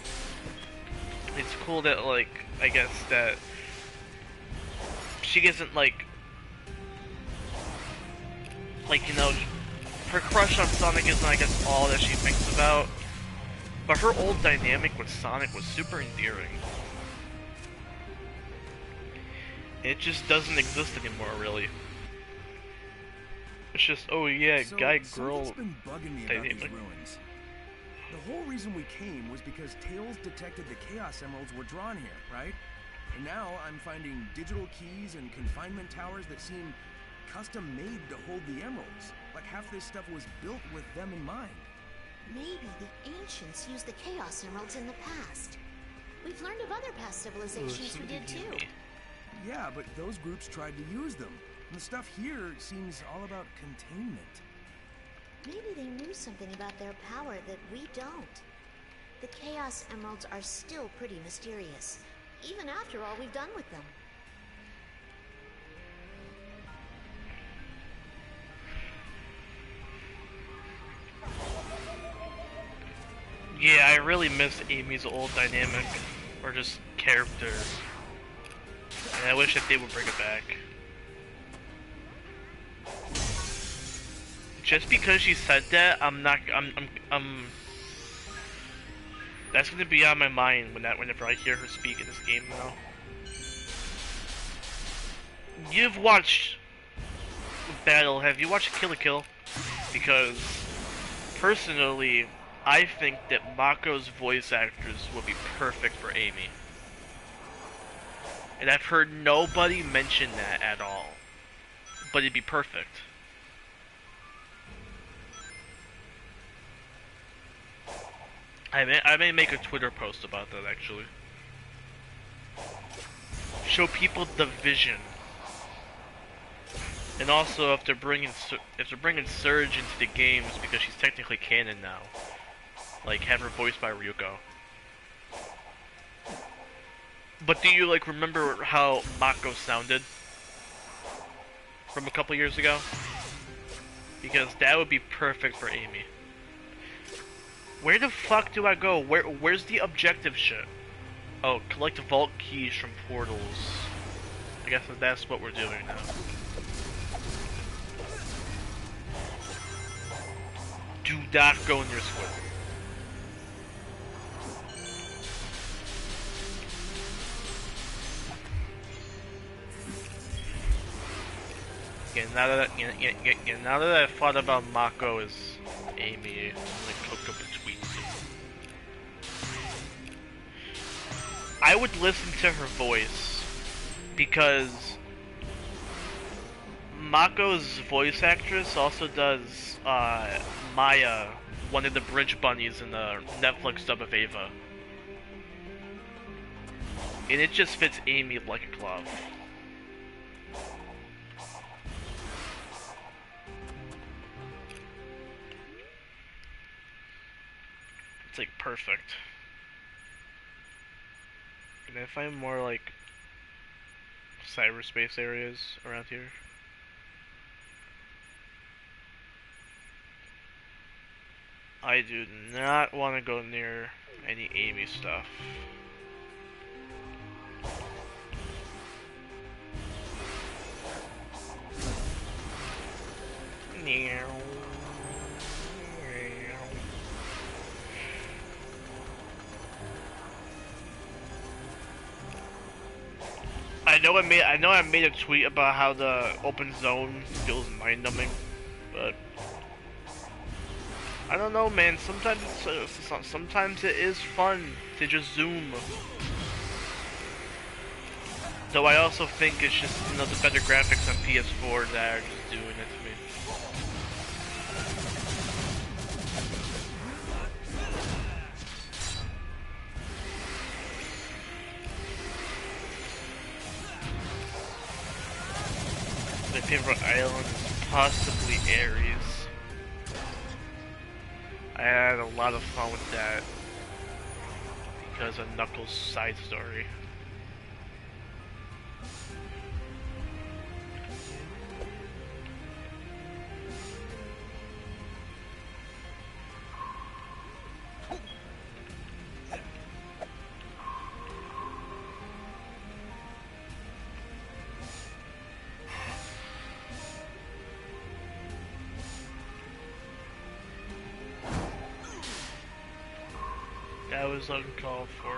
A: It's cool that, like, I guess that she isn't like, you know, her crush on Sonic isn't, I guess, all that she thinks about. But her old dynamic with Sonic was super endearing. It just doesn't exist anymore, really. It's just, oh yeah,
B: So,
A: guy-girl
B: something's been bugging me about these
A: dynamic.
B: ruins. The whole reason we came was because Tails detected the Chaos Emeralds were drawn here, right? And now I'm finding digital keys and confinement towers that seem custom-made to hold the emeralds. Like half this stuff was built with them in mind.
C: Maybe the ancients used the Chaos Emeralds in the past. We've learned of other past civilizations who did too.
B: Yeah, but those groups tried to use them. And the stuff here seems all about containment.
C: Maybe they knew something about their power that we don't. The Chaos Emeralds are still pretty mysterious, even after all we've done with them.
A: Yeah, I really miss Amy's old dynamic, or just character. And I wish that they would bring it back. Just because she said that, that's gonna be on my mind whenever I hear her speak in this game now. You've watched Battle, have you watched Kill la Kill? Because, personally, I think that Mako's voice actors would be perfect for Amy. And I've heard nobody mention that at all. But it'd be perfect. I may make a Twitter post about that, actually. Show people the vision. And also, if they're bringing Surge into the games, because she's technically canon now, like have her voiced by Ryuko. But do you like remember how Mako sounded from a couple years ago? Because that would be perfect for Amy. Where the fuck do I go? Where's the objective shit? Oh, collect vault keys from portals. I guess that's what we're doing now. Do not go near Squid. Yeah, now that I thought about Mako as Amy, I'm gonna cook up a tweet. I would listen to her voice because Mako's voice actress also does Maya, one of the bridge bunnies in the Netflix dub of Ava. And it just fits Amy like a glove. It's like perfect. Can I find more like cyberspace areas around here? I do not want to go near any Amy stuff. I know I made a tweet about how the open zone feels mind-numbing, but I don't know, man. Sometimes it is fun to just zoom. Though I also think it's just, you know, the better graphics on PS4 that are just doing it to me. My favorite island is possibly Ares. I had a lot of fun with that because of Knuckles' side story. That was uncalled for.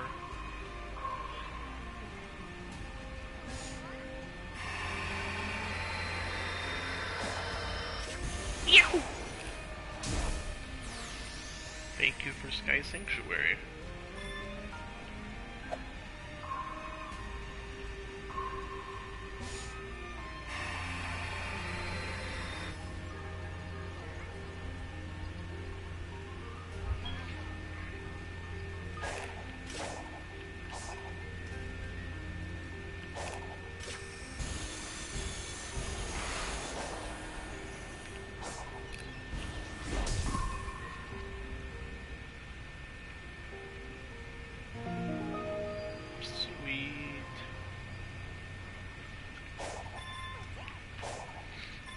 A: Yahoo! Thank you for Sky Sanctuary.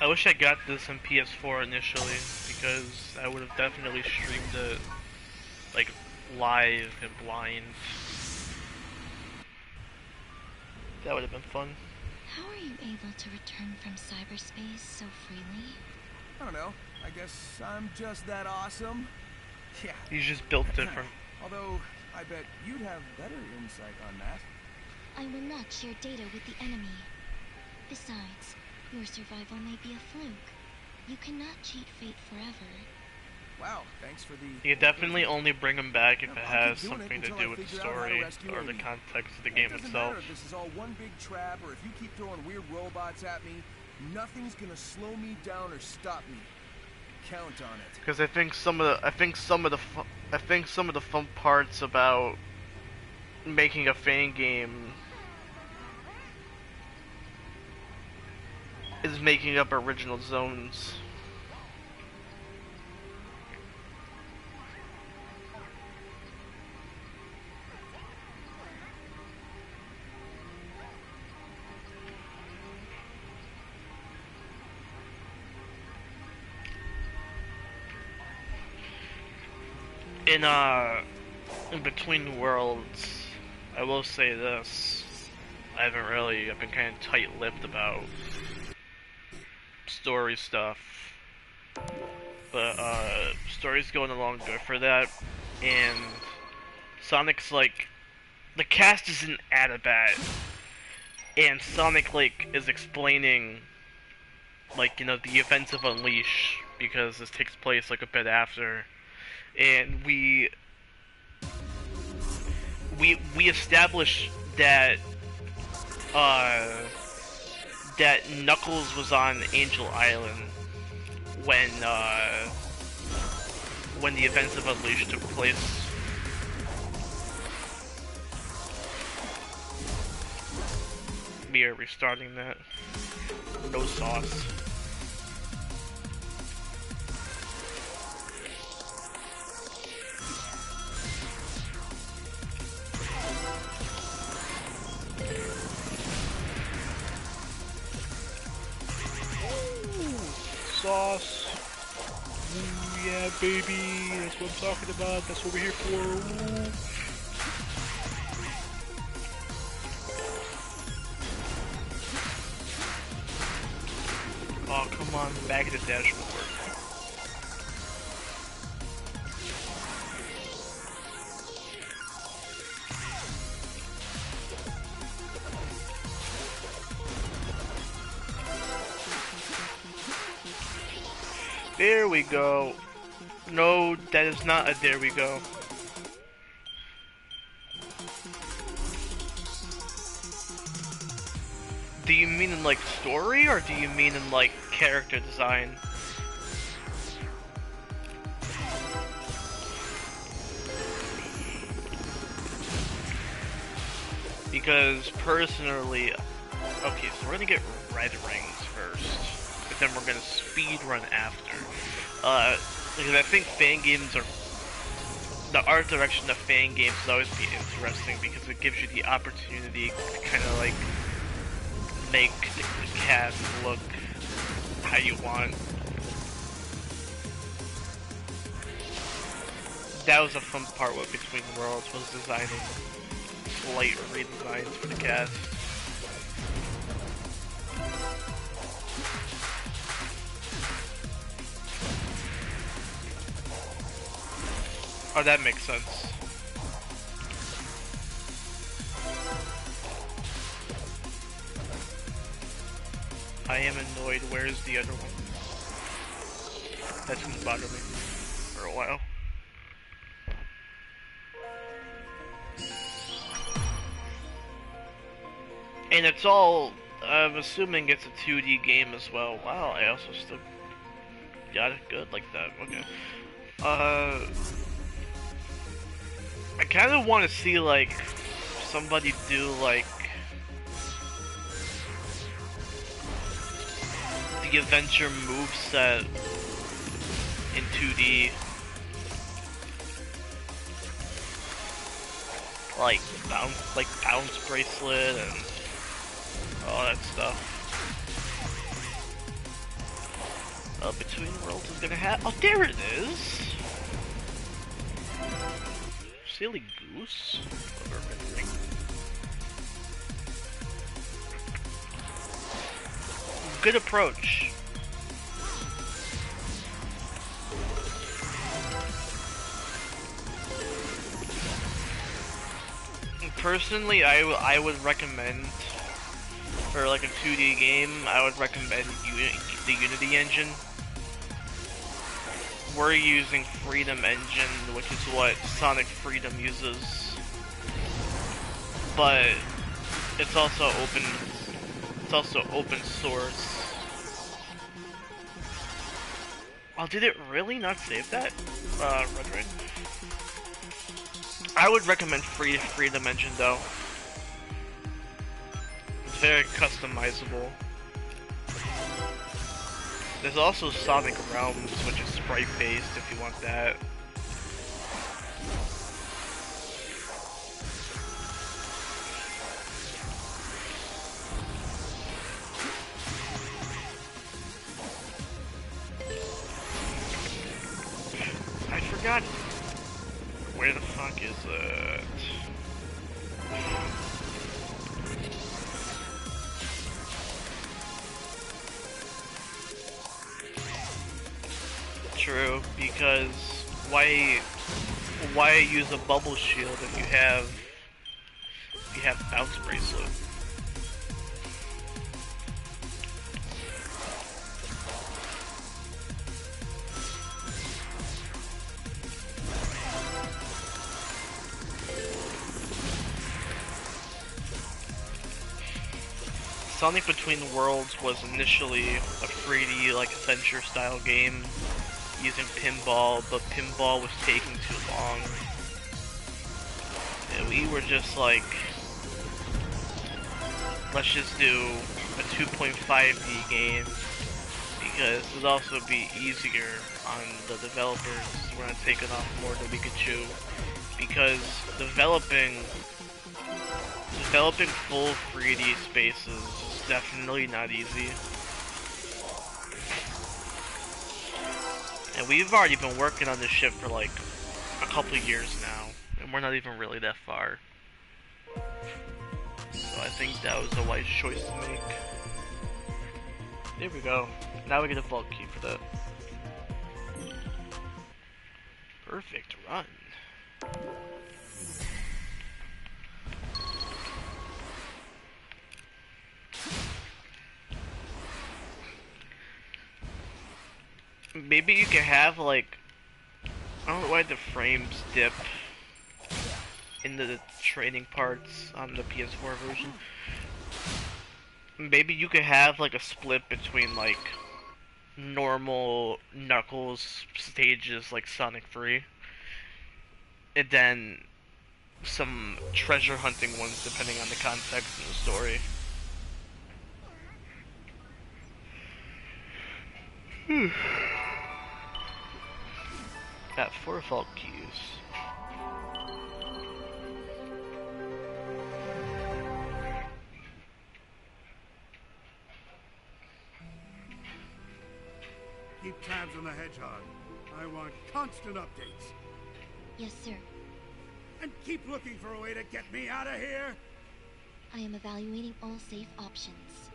A: I wish I got this on PS4 initially, because I would have definitely streamed it, like, live and blind. That would have been fun.
D: How are you able to return from cyberspace so freely?
B: I don't know. I guess I'm just that awesome. Yeah.
A: You just built different.
B: Although, I bet you'd have better insight on that.
D: I will not share data with the enemy. Besides, your survival may be a fluke. You cannot cheat fate forever.
B: Wow, thanks for the...
A: You definitely only bring him back if it
B: I'll
A: has
B: keep doing
A: something
B: it
A: to
B: until
A: do
B: I
A: with the
B: figure out how to
A: story
B: rescue
A: or the
B: Amy.
A: context of the
B: It
A: game
B: doesn't
A: itself.
B: matter if this is all one big trap or if you keep throwing weird robots at me. Nothing's gonna slow me down or stop me. Count on it.
A: Because I think some of the fun parts about making a fan game is making up original zones. In Between Worlds, I will say this. I've been kind of tight-lipped about story stuff. But, story's going along good for that. And Sonic's like, the cast isn't at a bat. And Sonic, like, is explaining, like, you know, the events of Unleash, because this takes place, like, a bit after. And we established that that Knuckles was on Angel Island when the events of Unleash took place. We are restarting that. No sauce. Sauce. Ooh, yeah, baby. That's what I'm talking about. That's what we're here for. Ooh. Oh, come on. Back at the dashboard. There we go. No, that is not a there we go. Do you mean in like story or do you mean in like character design? Because personally, okay, so we're gonna get red rings first, but then we're gonna speed run after. Because I think fan games are, the art direction of fan games will always be interesting because it gives you the opportunity to kind of like make the cast look how you want. That was a fun part with Between Worlds, was designing slight redesigns for the cast. Oh, that makes sense. I am annoyed. Where's the other one? That's gonna bother me for a while. And it's all, I'm assuming it's a 2D game as well. Wow, I also still got it good like that. Okay. I kind of want to see, like, somebody do, like, the adventure moveset in 2D. Like bounce bracelet and all that stuff. Between Worlds is gonna have. Oh, there it is! Silly goose. Good approach. Personally, I would recommend, for like a 2D game, I would recommend the Unity engine. We're using Freedom Engine, which is what Sonic Freedom uses, but it's also open. It's also open source. Oh, did it really not save that? Rendering. I would recommend Freedom Engine though. It's very customizable. There's also Sonic Realms, which is sprite-based if you want that. I forgot. Where the fuck is it? True, because why use a bubble shield if you have bounce bracelet? Sonic Between Worlds was initially a 3D like adventure style game using pinball, but pinball was taking too long. And we were just like, let's just do a 2.5D game because it would also be easier on the developers. We're not taking off more than we could chew because developing full 3D spaces is definitely not easy. And we've already been working on this ship for like a couple years now, and we're not even really that far. So I think that was a wise choice to make. There we go. Now we get a vault key for that. Perfect run. Maybe you can have like, I don't know why the frames dip in the training parts on the PS4 version. Maybe you could have like a split between like normal Knuckles stages like Sonic 3 and then some treasure hunting ones depending on the context of the story. Got 4 vault keys.
E: Keep tabs on the Hedgehog. I want constant updates.
D: Yes, sir.
E: And keep looking for a way to get me out of here.
D: I am evaluating all safe options.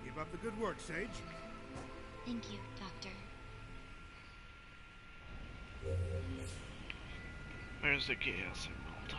E: Keep up the good work, Sage.
D: Thank you, Doctor.
A: Where's the Chaos Emerald?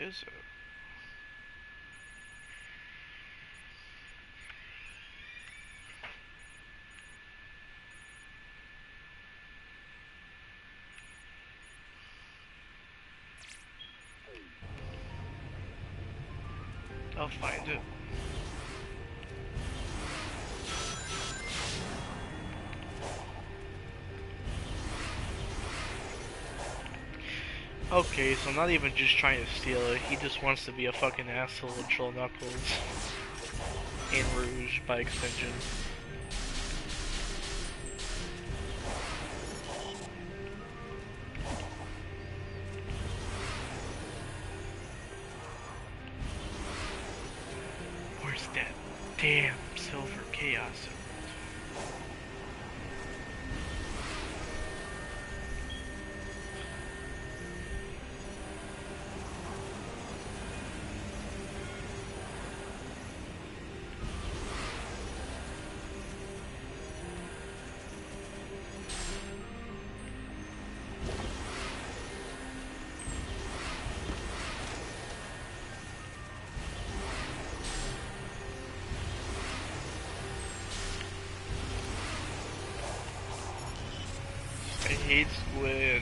A: is it? I'll find it. Okay, so not even just trying to steal it, he just wants to be a fucking asshole and troll Knuckles. And Rouge, by extension. Where's that damn silver chaos? I hate Squid.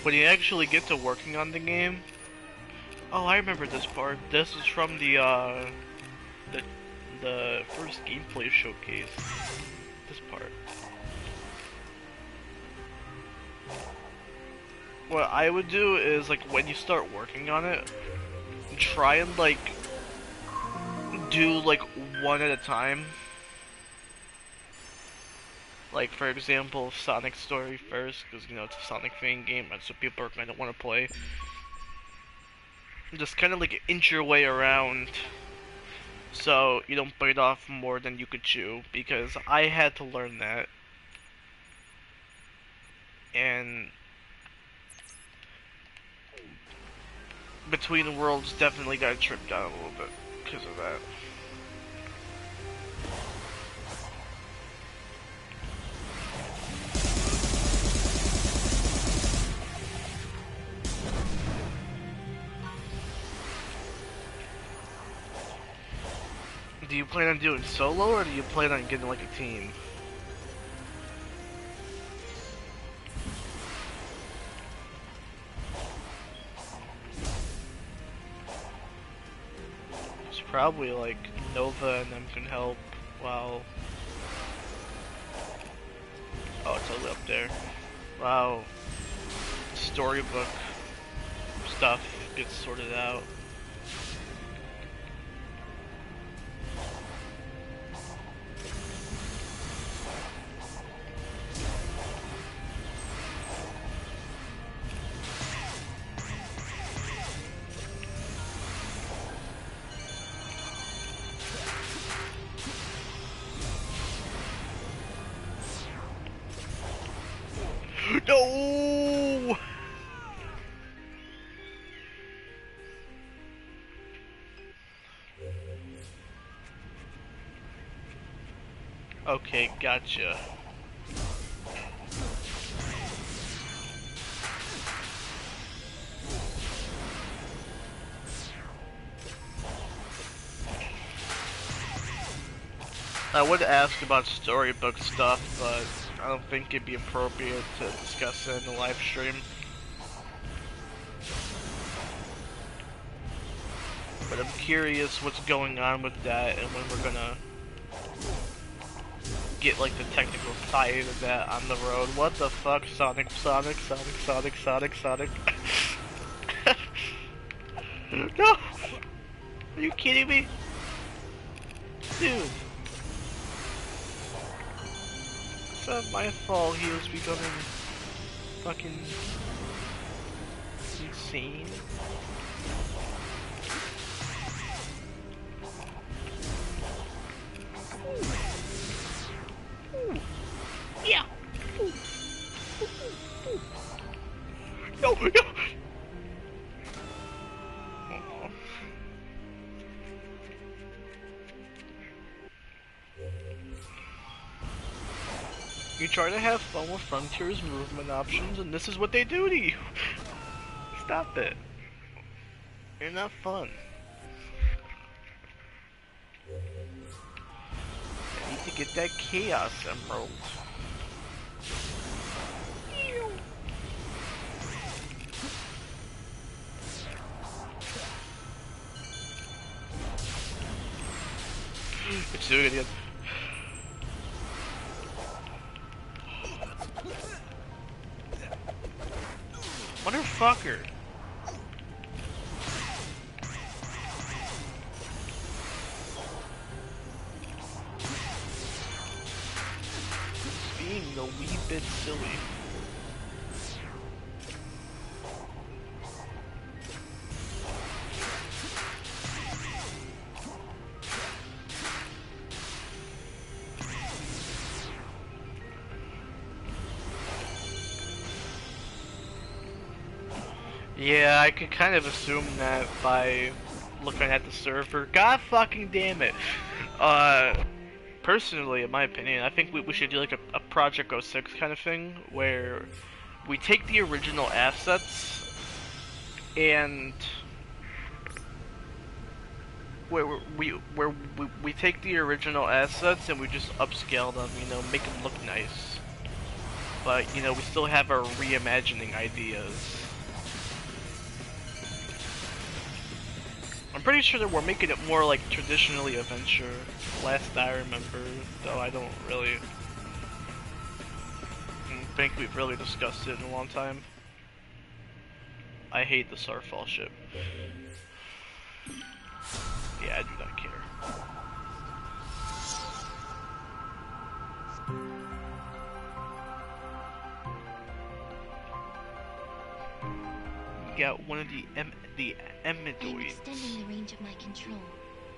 A: When you actually get to working on the game, oh, I remember this part. This is from the first gameplay showcase. This part. What I would do is, like, when you start working on it, try and, like, do, like, one at a time. Like, for example, Sonic Story first, because, you know, it's a Sonic fan game, and so people are going to want to play. Just kind of, like, inch your way around, so you don't bite off more than you could chew, because I had to learn that. And Between Worlds definitely got tripped down a little bit because of that. Do you plan on doing solo, or do you plan on getting like a team? It's probably like Nova and them can help while... Oh, it's all the way up there. Wow. Storybook stuff gets sorted out. No! Okay, gotcha. I would ask about storybook stuff, but I don't think it'd be appropriate to discuss it in the live stream. But I'm curious what's going on with that and when we're gonna get like the technical side of that on the road. What the fuck? Sonic. No! Are you kidding me? Dude. It's not my fault he was becoming fucking insane. Ooh. Yeah. Ooh. No! No! You try to have fun with Frontier's movement options, and this is what they do to you. Stop it. You're not fun. I need to get that Chaos Emerald. It's doing it again. Motherfucker. Being a wee bit silly. Yeah, I could kind of assume that by looking at the server. God fucking damn it. Personally, in my opinion, I think we should do like a Project 06 kind of thing, where we take the original assets and where we take the original assets and we just upscale them, you know, make them look nice. But, you know, we still have our reimagining ideas. I'm pretty sure that we're making it more like traditionally adventure, last I remember, though I don't really think we've really discussed it in a long time. I hate the Starfall ship. Yeah, I do not care. We got one of the Emidoids.
D: I'm extending the range of my control,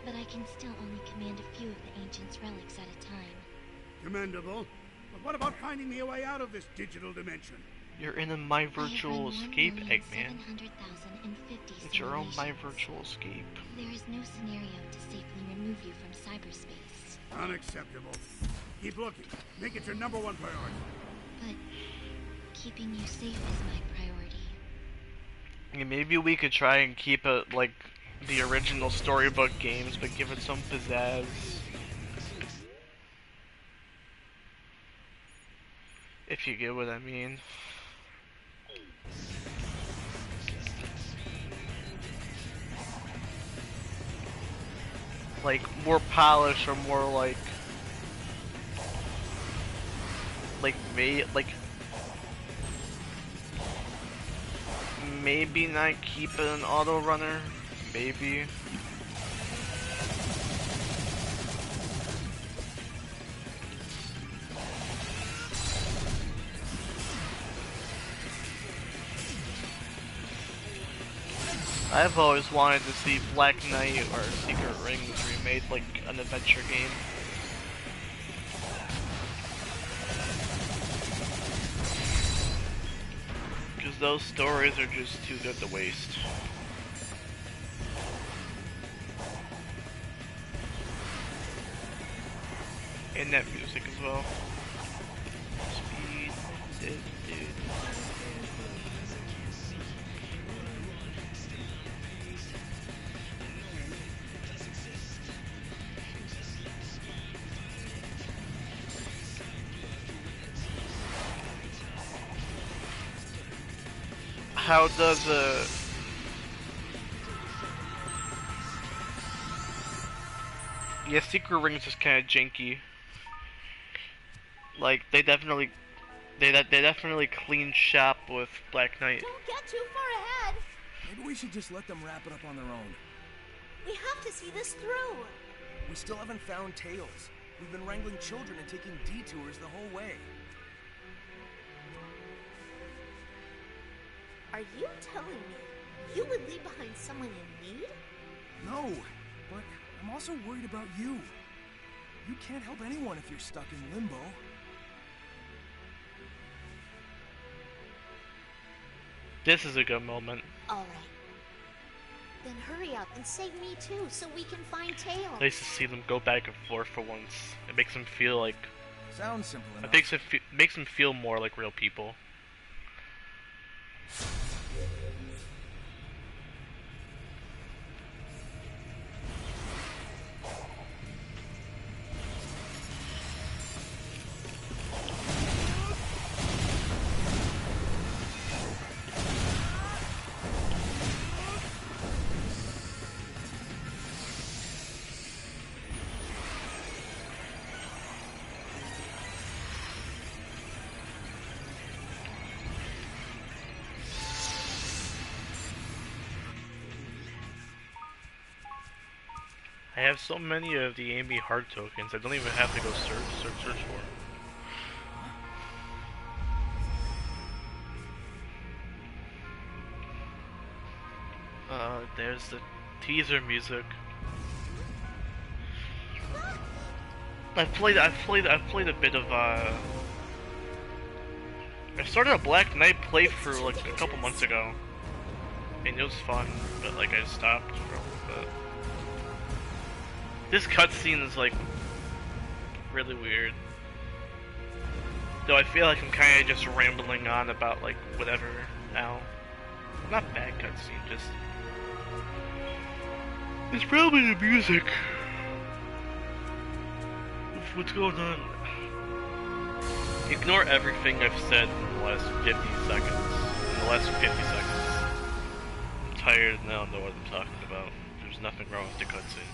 D: but I can still only command a few of the Ancient's relics at a time.
E: Commendable. But what about finding me a way out of this digital dimension?
A: You're in a My Virtual Escape, Eggman.
D: 1,700,050
A: It's your own My
D: simulations.
A: Virtual Escape.
D: There is no scenario to safely remove you from cyberspace.
E: Unacceptable. Keep looking. Make it your #1 priority.
D: But keeping you safe is my priority.
A: Yeah, maybe we could try and keep it like the original storybook games, but give it some pizzazz. If you get what I mean. Like, more polished or more like maybe not keep it an auto runner, maybe. I've always wanted to see Black Knight or Secret Rings remade like an adventure game. Because those stories are just too good to waste. And that music as well. Speed. How does yeah, Secret Rings is kind of janky. Like they definitely clean shop with Black Knight.
C: Don't get too far ahead.
B: Maybe we should just let them wrap it up on their own.
C: We have to see this through.
B: We still haven't found Tails. We've been wrangling children and taking detours the whole way.
C: Are you telling me you would leave behind someone in need?
B: No, but I'm also worried about you. You can't help anyone if you're stuck in limbo.
A: This is a good moment.
C: Alright. Then hurry up and save me too, so we can find Tails.
A: Nice to see them go back and forth for once. It makes them feel like...
B: Sounds simple enough.
A: It makes them feel more like real people. I have so many of the Amy heart tokens, I don't even have to go search for them. There's the teaser music. I've played a bit of I started a Black Knight playthrough like a couple months ago. And it was fun, but like I stopped for a little bit. This cutscene is like really weird. Though I feel like I'm kinda just rambling on about like whatever now. Not bad cutscene, just it's probably the music. What's going on? Ignore everything I've said in the last 50 seconds. I'm tired and I don't know what I'm talking about. There's nothing wrong with the cutscene.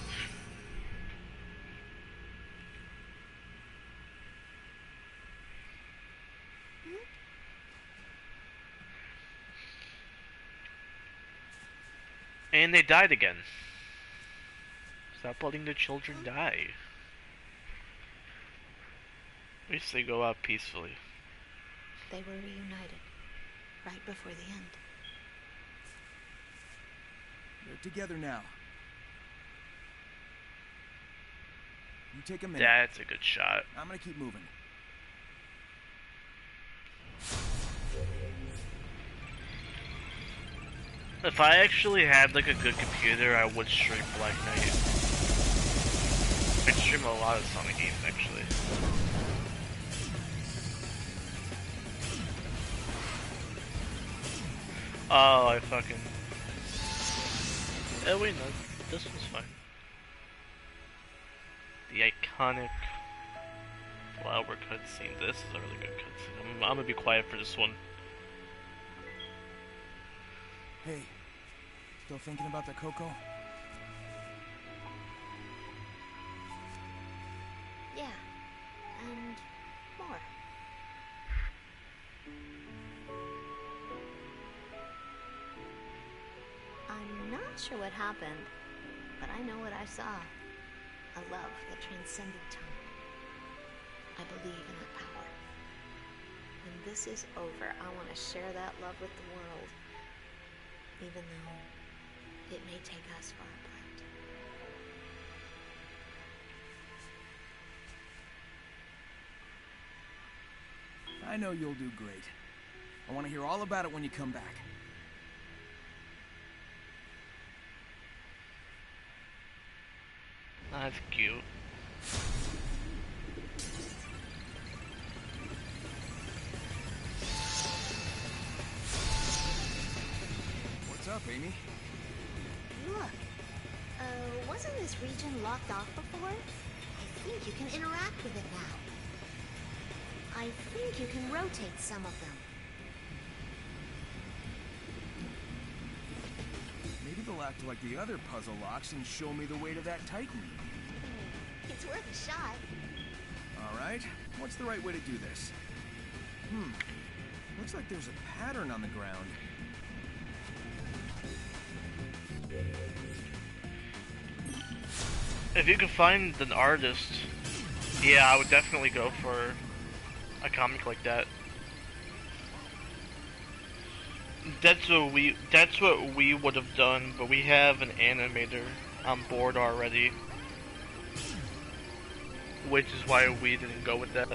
A: And they died again. Stop letting the children die. At least they go out peacefully.
C: They were reunited, right before the end.
B: They're together now. You take a minute.
A: That's a good shot.
B: I'm gonna keep moving.
A: If I actually had like a good computer, I would stream Black Knight. I'd stream a lot of Sonic games actually. Oh, I fucking... Oh wait, no, this one's fine. The iconic flower cutscene. This is a really good cutscene. I'm gonna be quiet for this one.
B: Hey, still thinking about the Coco?
C: Yeah, and more. I'm not sure what happened, but I know what I saw. A love that transcended time. I believe in that power. When this is over, I want to share that love with the world. Even though it may take us far apart.
B: I know you'll do great. I want to hear all about it when you come back.
A: That's cute.
B: What's up, Amy?
C: Look, wasn't this region locked off before? I think you can interact with it now. I think you can rotate some of them.
B: Maybe they'll act like the other puzzle locks and show me the way to that Titan.
C: It's worth a shot.
B: Alright, what's the right way to do this? Looks like there's a pattern on the ground.
A: If you could find an artist, yeah, I would definitely go for a comic like that. That's what we would have done, but we have an animator on board already, which is why we didn't go with that.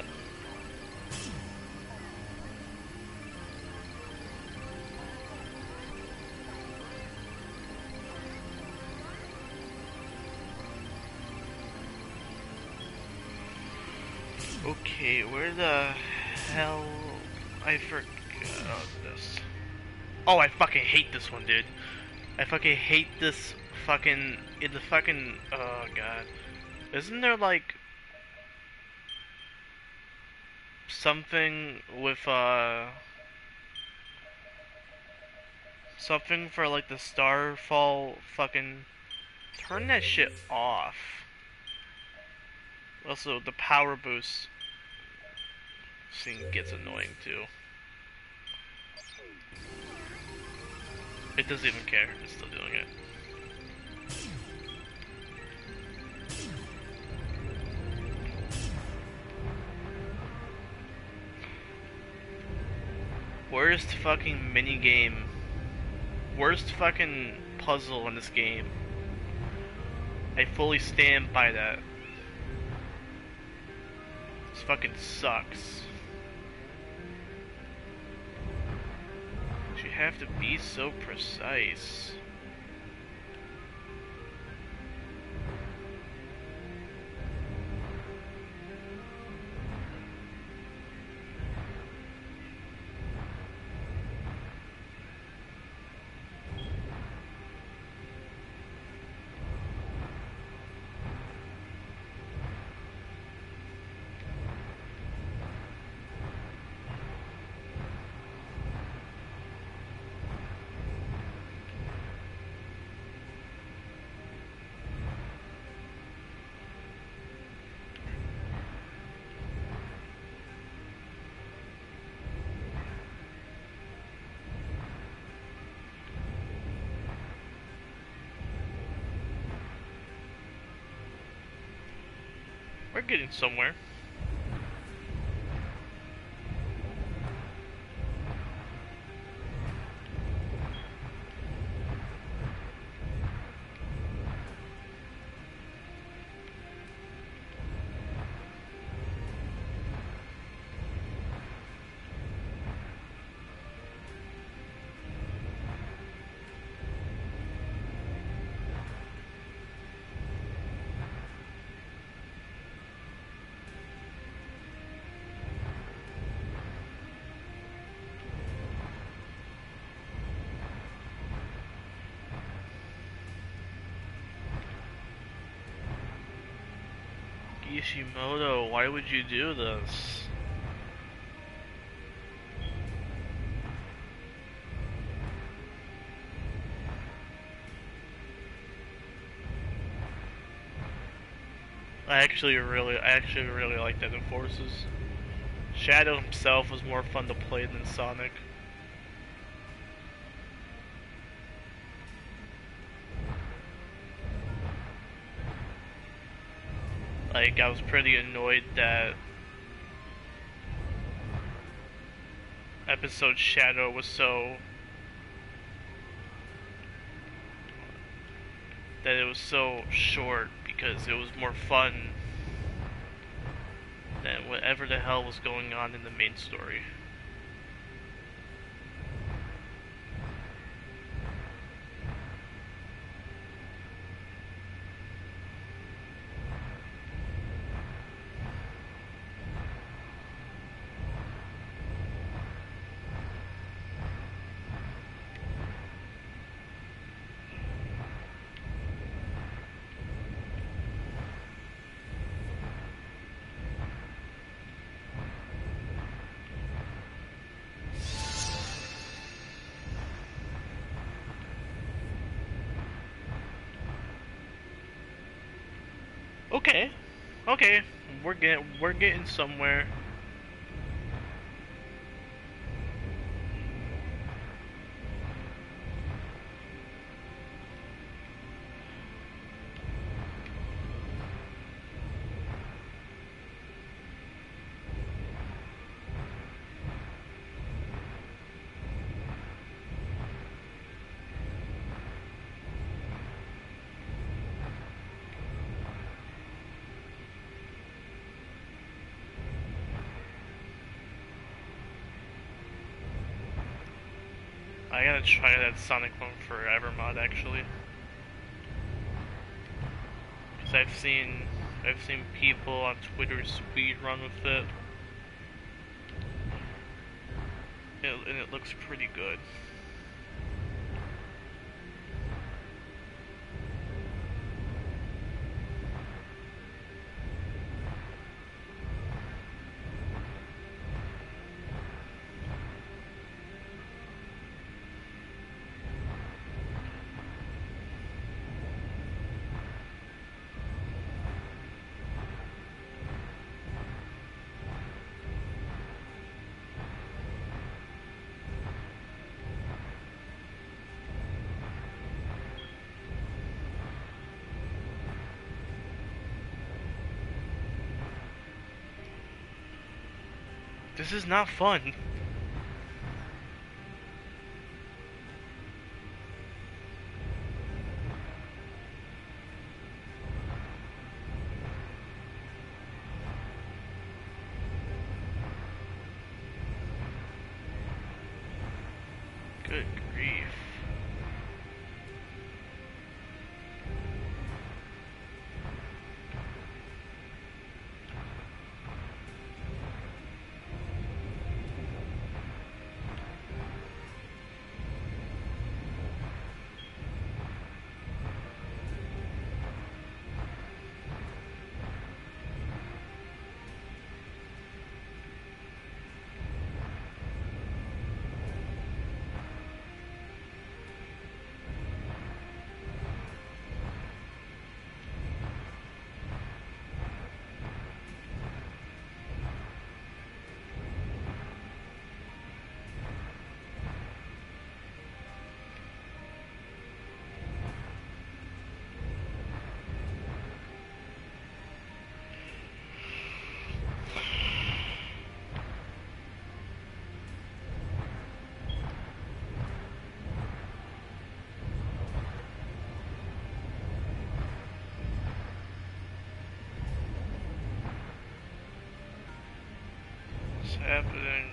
A: Okay, where the hell... I forgot this. Oh, I fucking hate this one, dude. I fucking hate this fucking... In the fucking... Oh, God. Isn't there, like... something with, something for, like, the Starfall fucking... Turn that shit off. Also, the power boost thing gets annoying, too. It doesn't even care. It's still doing it. Worst fucking minigame. Worst fucking puzzle in this game. I fully stand by that. This fucking sucks. You have to be so precise. We're getting somewhere. Kishimoto, why would you do this? I actually really like that in Forces. Shadow himself was more fun to play than Sonic. Like, I was pretty annoyed that episode Shadow was so... that it was so short, because it was more fun than whatever the hell was going on in the main story. Okay, okay, we're getting somewhere. I gotta try that Sonic One Forever mod, actually. Because I've seen I've seen people on Twitter speedrun with it. And it looks pretty good. This is not fun. Good grief. What's happening?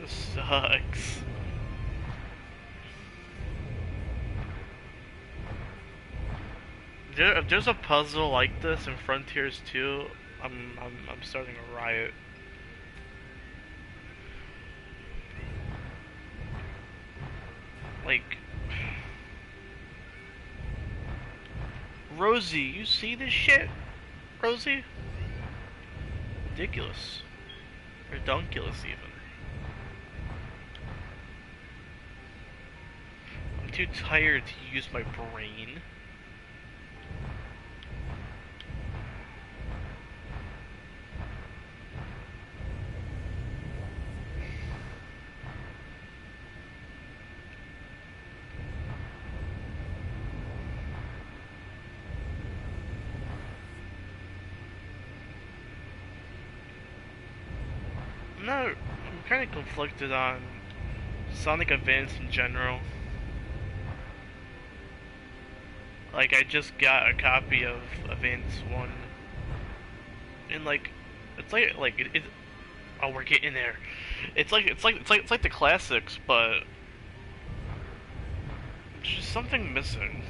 A: This sucks. If there's a puzzle like this in Frontiers 2, I'm starting a riot. Like, Rosie, you see this shit? Rosie? Ridiculous. Redunculous, even. I'm too tired to use my brain. No, I'm kind of conflicted on Sonic Advance in general. Like, I just got a copy of Advance 1. And like, it's like it oh, we're getting there. It's like the classics, but there's just something missing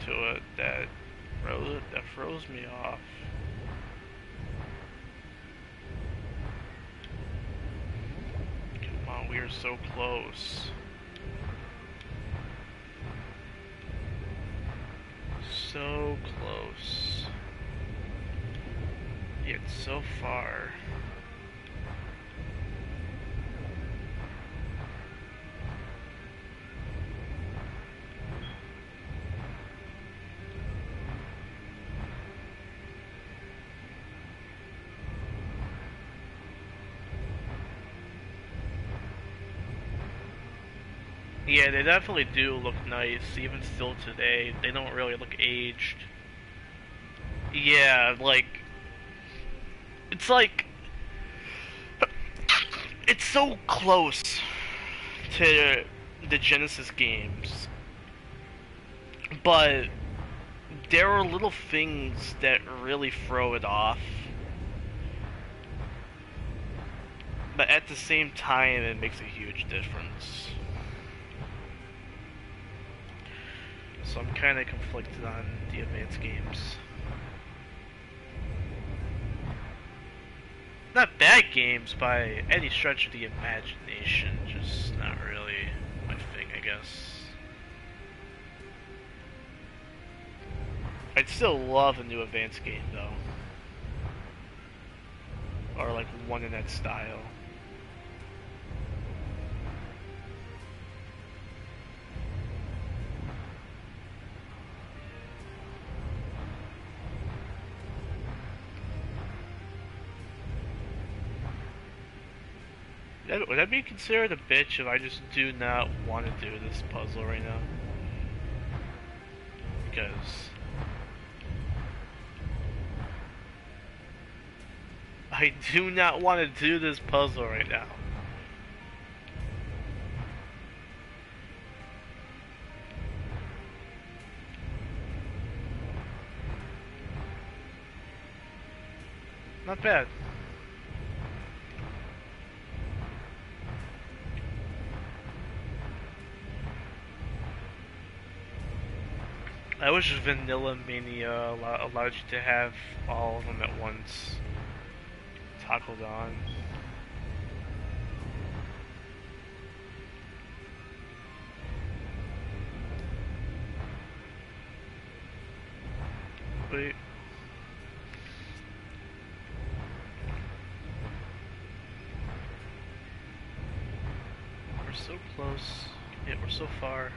A: to it that froze me off. Come on, we are so close. So close. Yet so far. Yeah, they definitely do look nice, even still today. They don't really look aged. Yeah, it's like, it's so close to the Genesis games, but there are little things that really throw it off. But at the same time, it makes a huge difference. so I'm kind of conflicted on the advanced games. Not bad games by any stretch of the imagination, just not really my thing, I guess. I'd still love a new advanced game, though. Or like one in that style. Would that be considered a bitch if I just do not want to do this puzzle right now? Because I do not want to do this puzzle right now. Not bad. I wish Vanilla Mania allowed you to have all of them at once toggled on. Wait. We're so close, yet we're so far.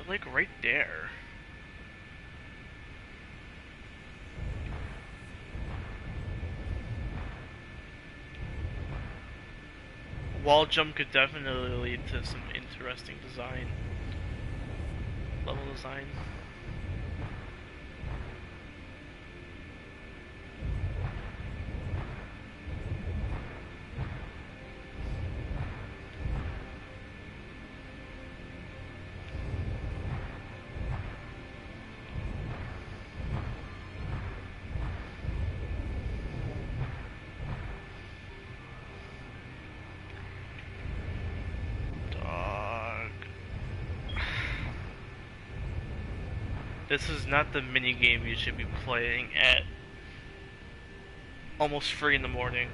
A: Like right there. Wall jump could definitely lead to some interesting design. Level design. This is not the mini game you should be playing at almost 3 in the morning.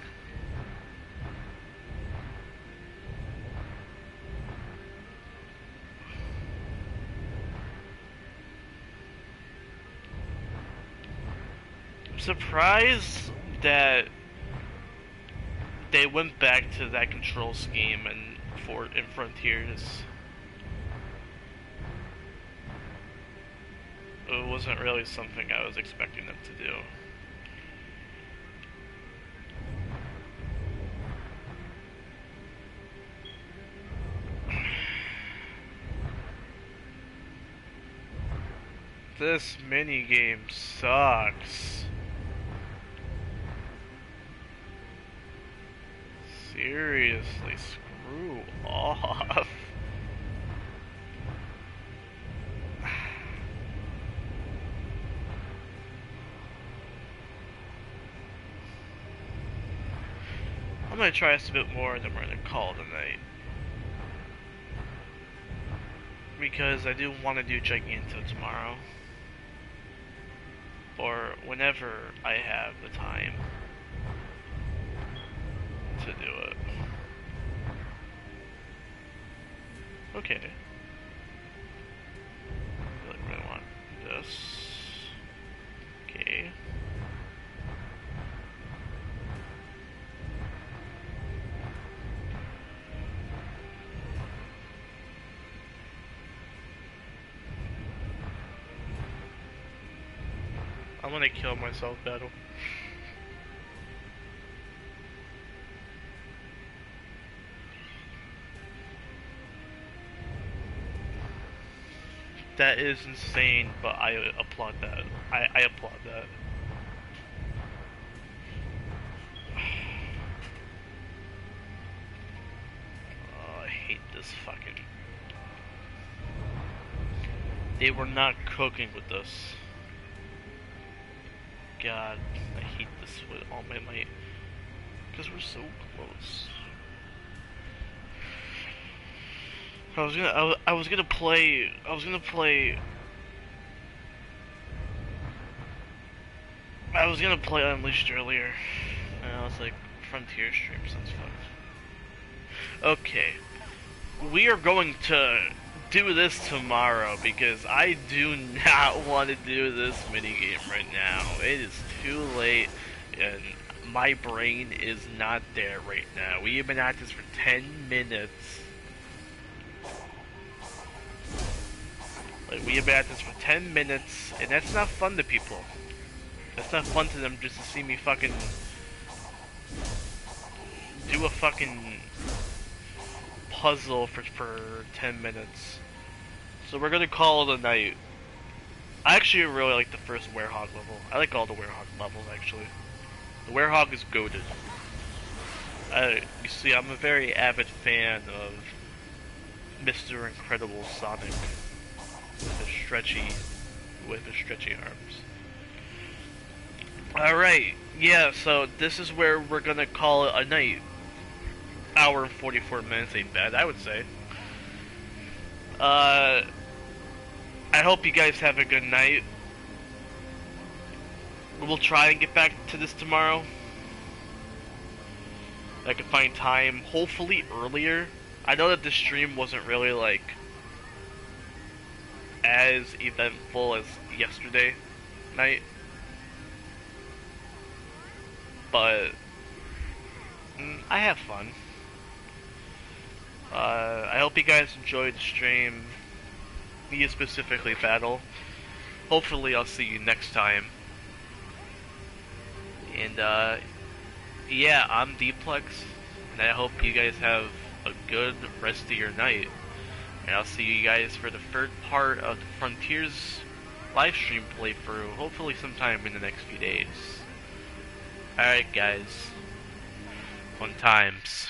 A: I'm surprised that they went back to that control scheme in Frontiers. It wasn't really something I was expecting them to do. This minigame sucks. Seriously, screw off. I'm gonna try this a bit more and then we're gonna call it a night. Because I do want to do Giganto tomorrow. Or whenever I have the time to do it. Okay. I feel like we're gonna want this. Okay. I'm gonna kill myself, battle. That is insane, but I applaud that. I applaud that. this fucking... They were not cooking with this. God, I hate this with all my might. Because we're so close. I was gonna play Unleashed earlier, and I was like, Frontier stream sounds fun. Okay, we are going to do this tomorrow because I do not want to do this minigame right now. It is too late, and my brain is not there right now. We have been at this for 10 minutes. Like, we have been at this for 10 minutes, and that's not fun to people. That's not fun to them just to see me fucking do a fucking puzzle for 10 minutes. So we're gonna call it a night. I actually really like the first Werehog level. I like all the Werehog levels, actually. The Werehog is goated. You see, I'm a very avid fan of Mr. Incredible Sonic with his stretchy arms. Alright, yeah, so this is where we're gonna call it a night. Hour and 44 minutes ain't bad, I would say. I hope you guys have a good night. We'll try and get back to this tomorrow. I can find time, hopefully earlier. I know that the stream wasn't really, like, as eventful as yesterday night. But I have fun. I hope you guys enjoyed the stream. Me specifically, Battle. Hopefully I'll see you next time. And yeah, I'm Dplex, and I hope you guys have a good rest of your night. And I'll see you guys for the third part of the Frontiers livestream playthrough, hopefully sometime in the next few days. Alright guys, fun times.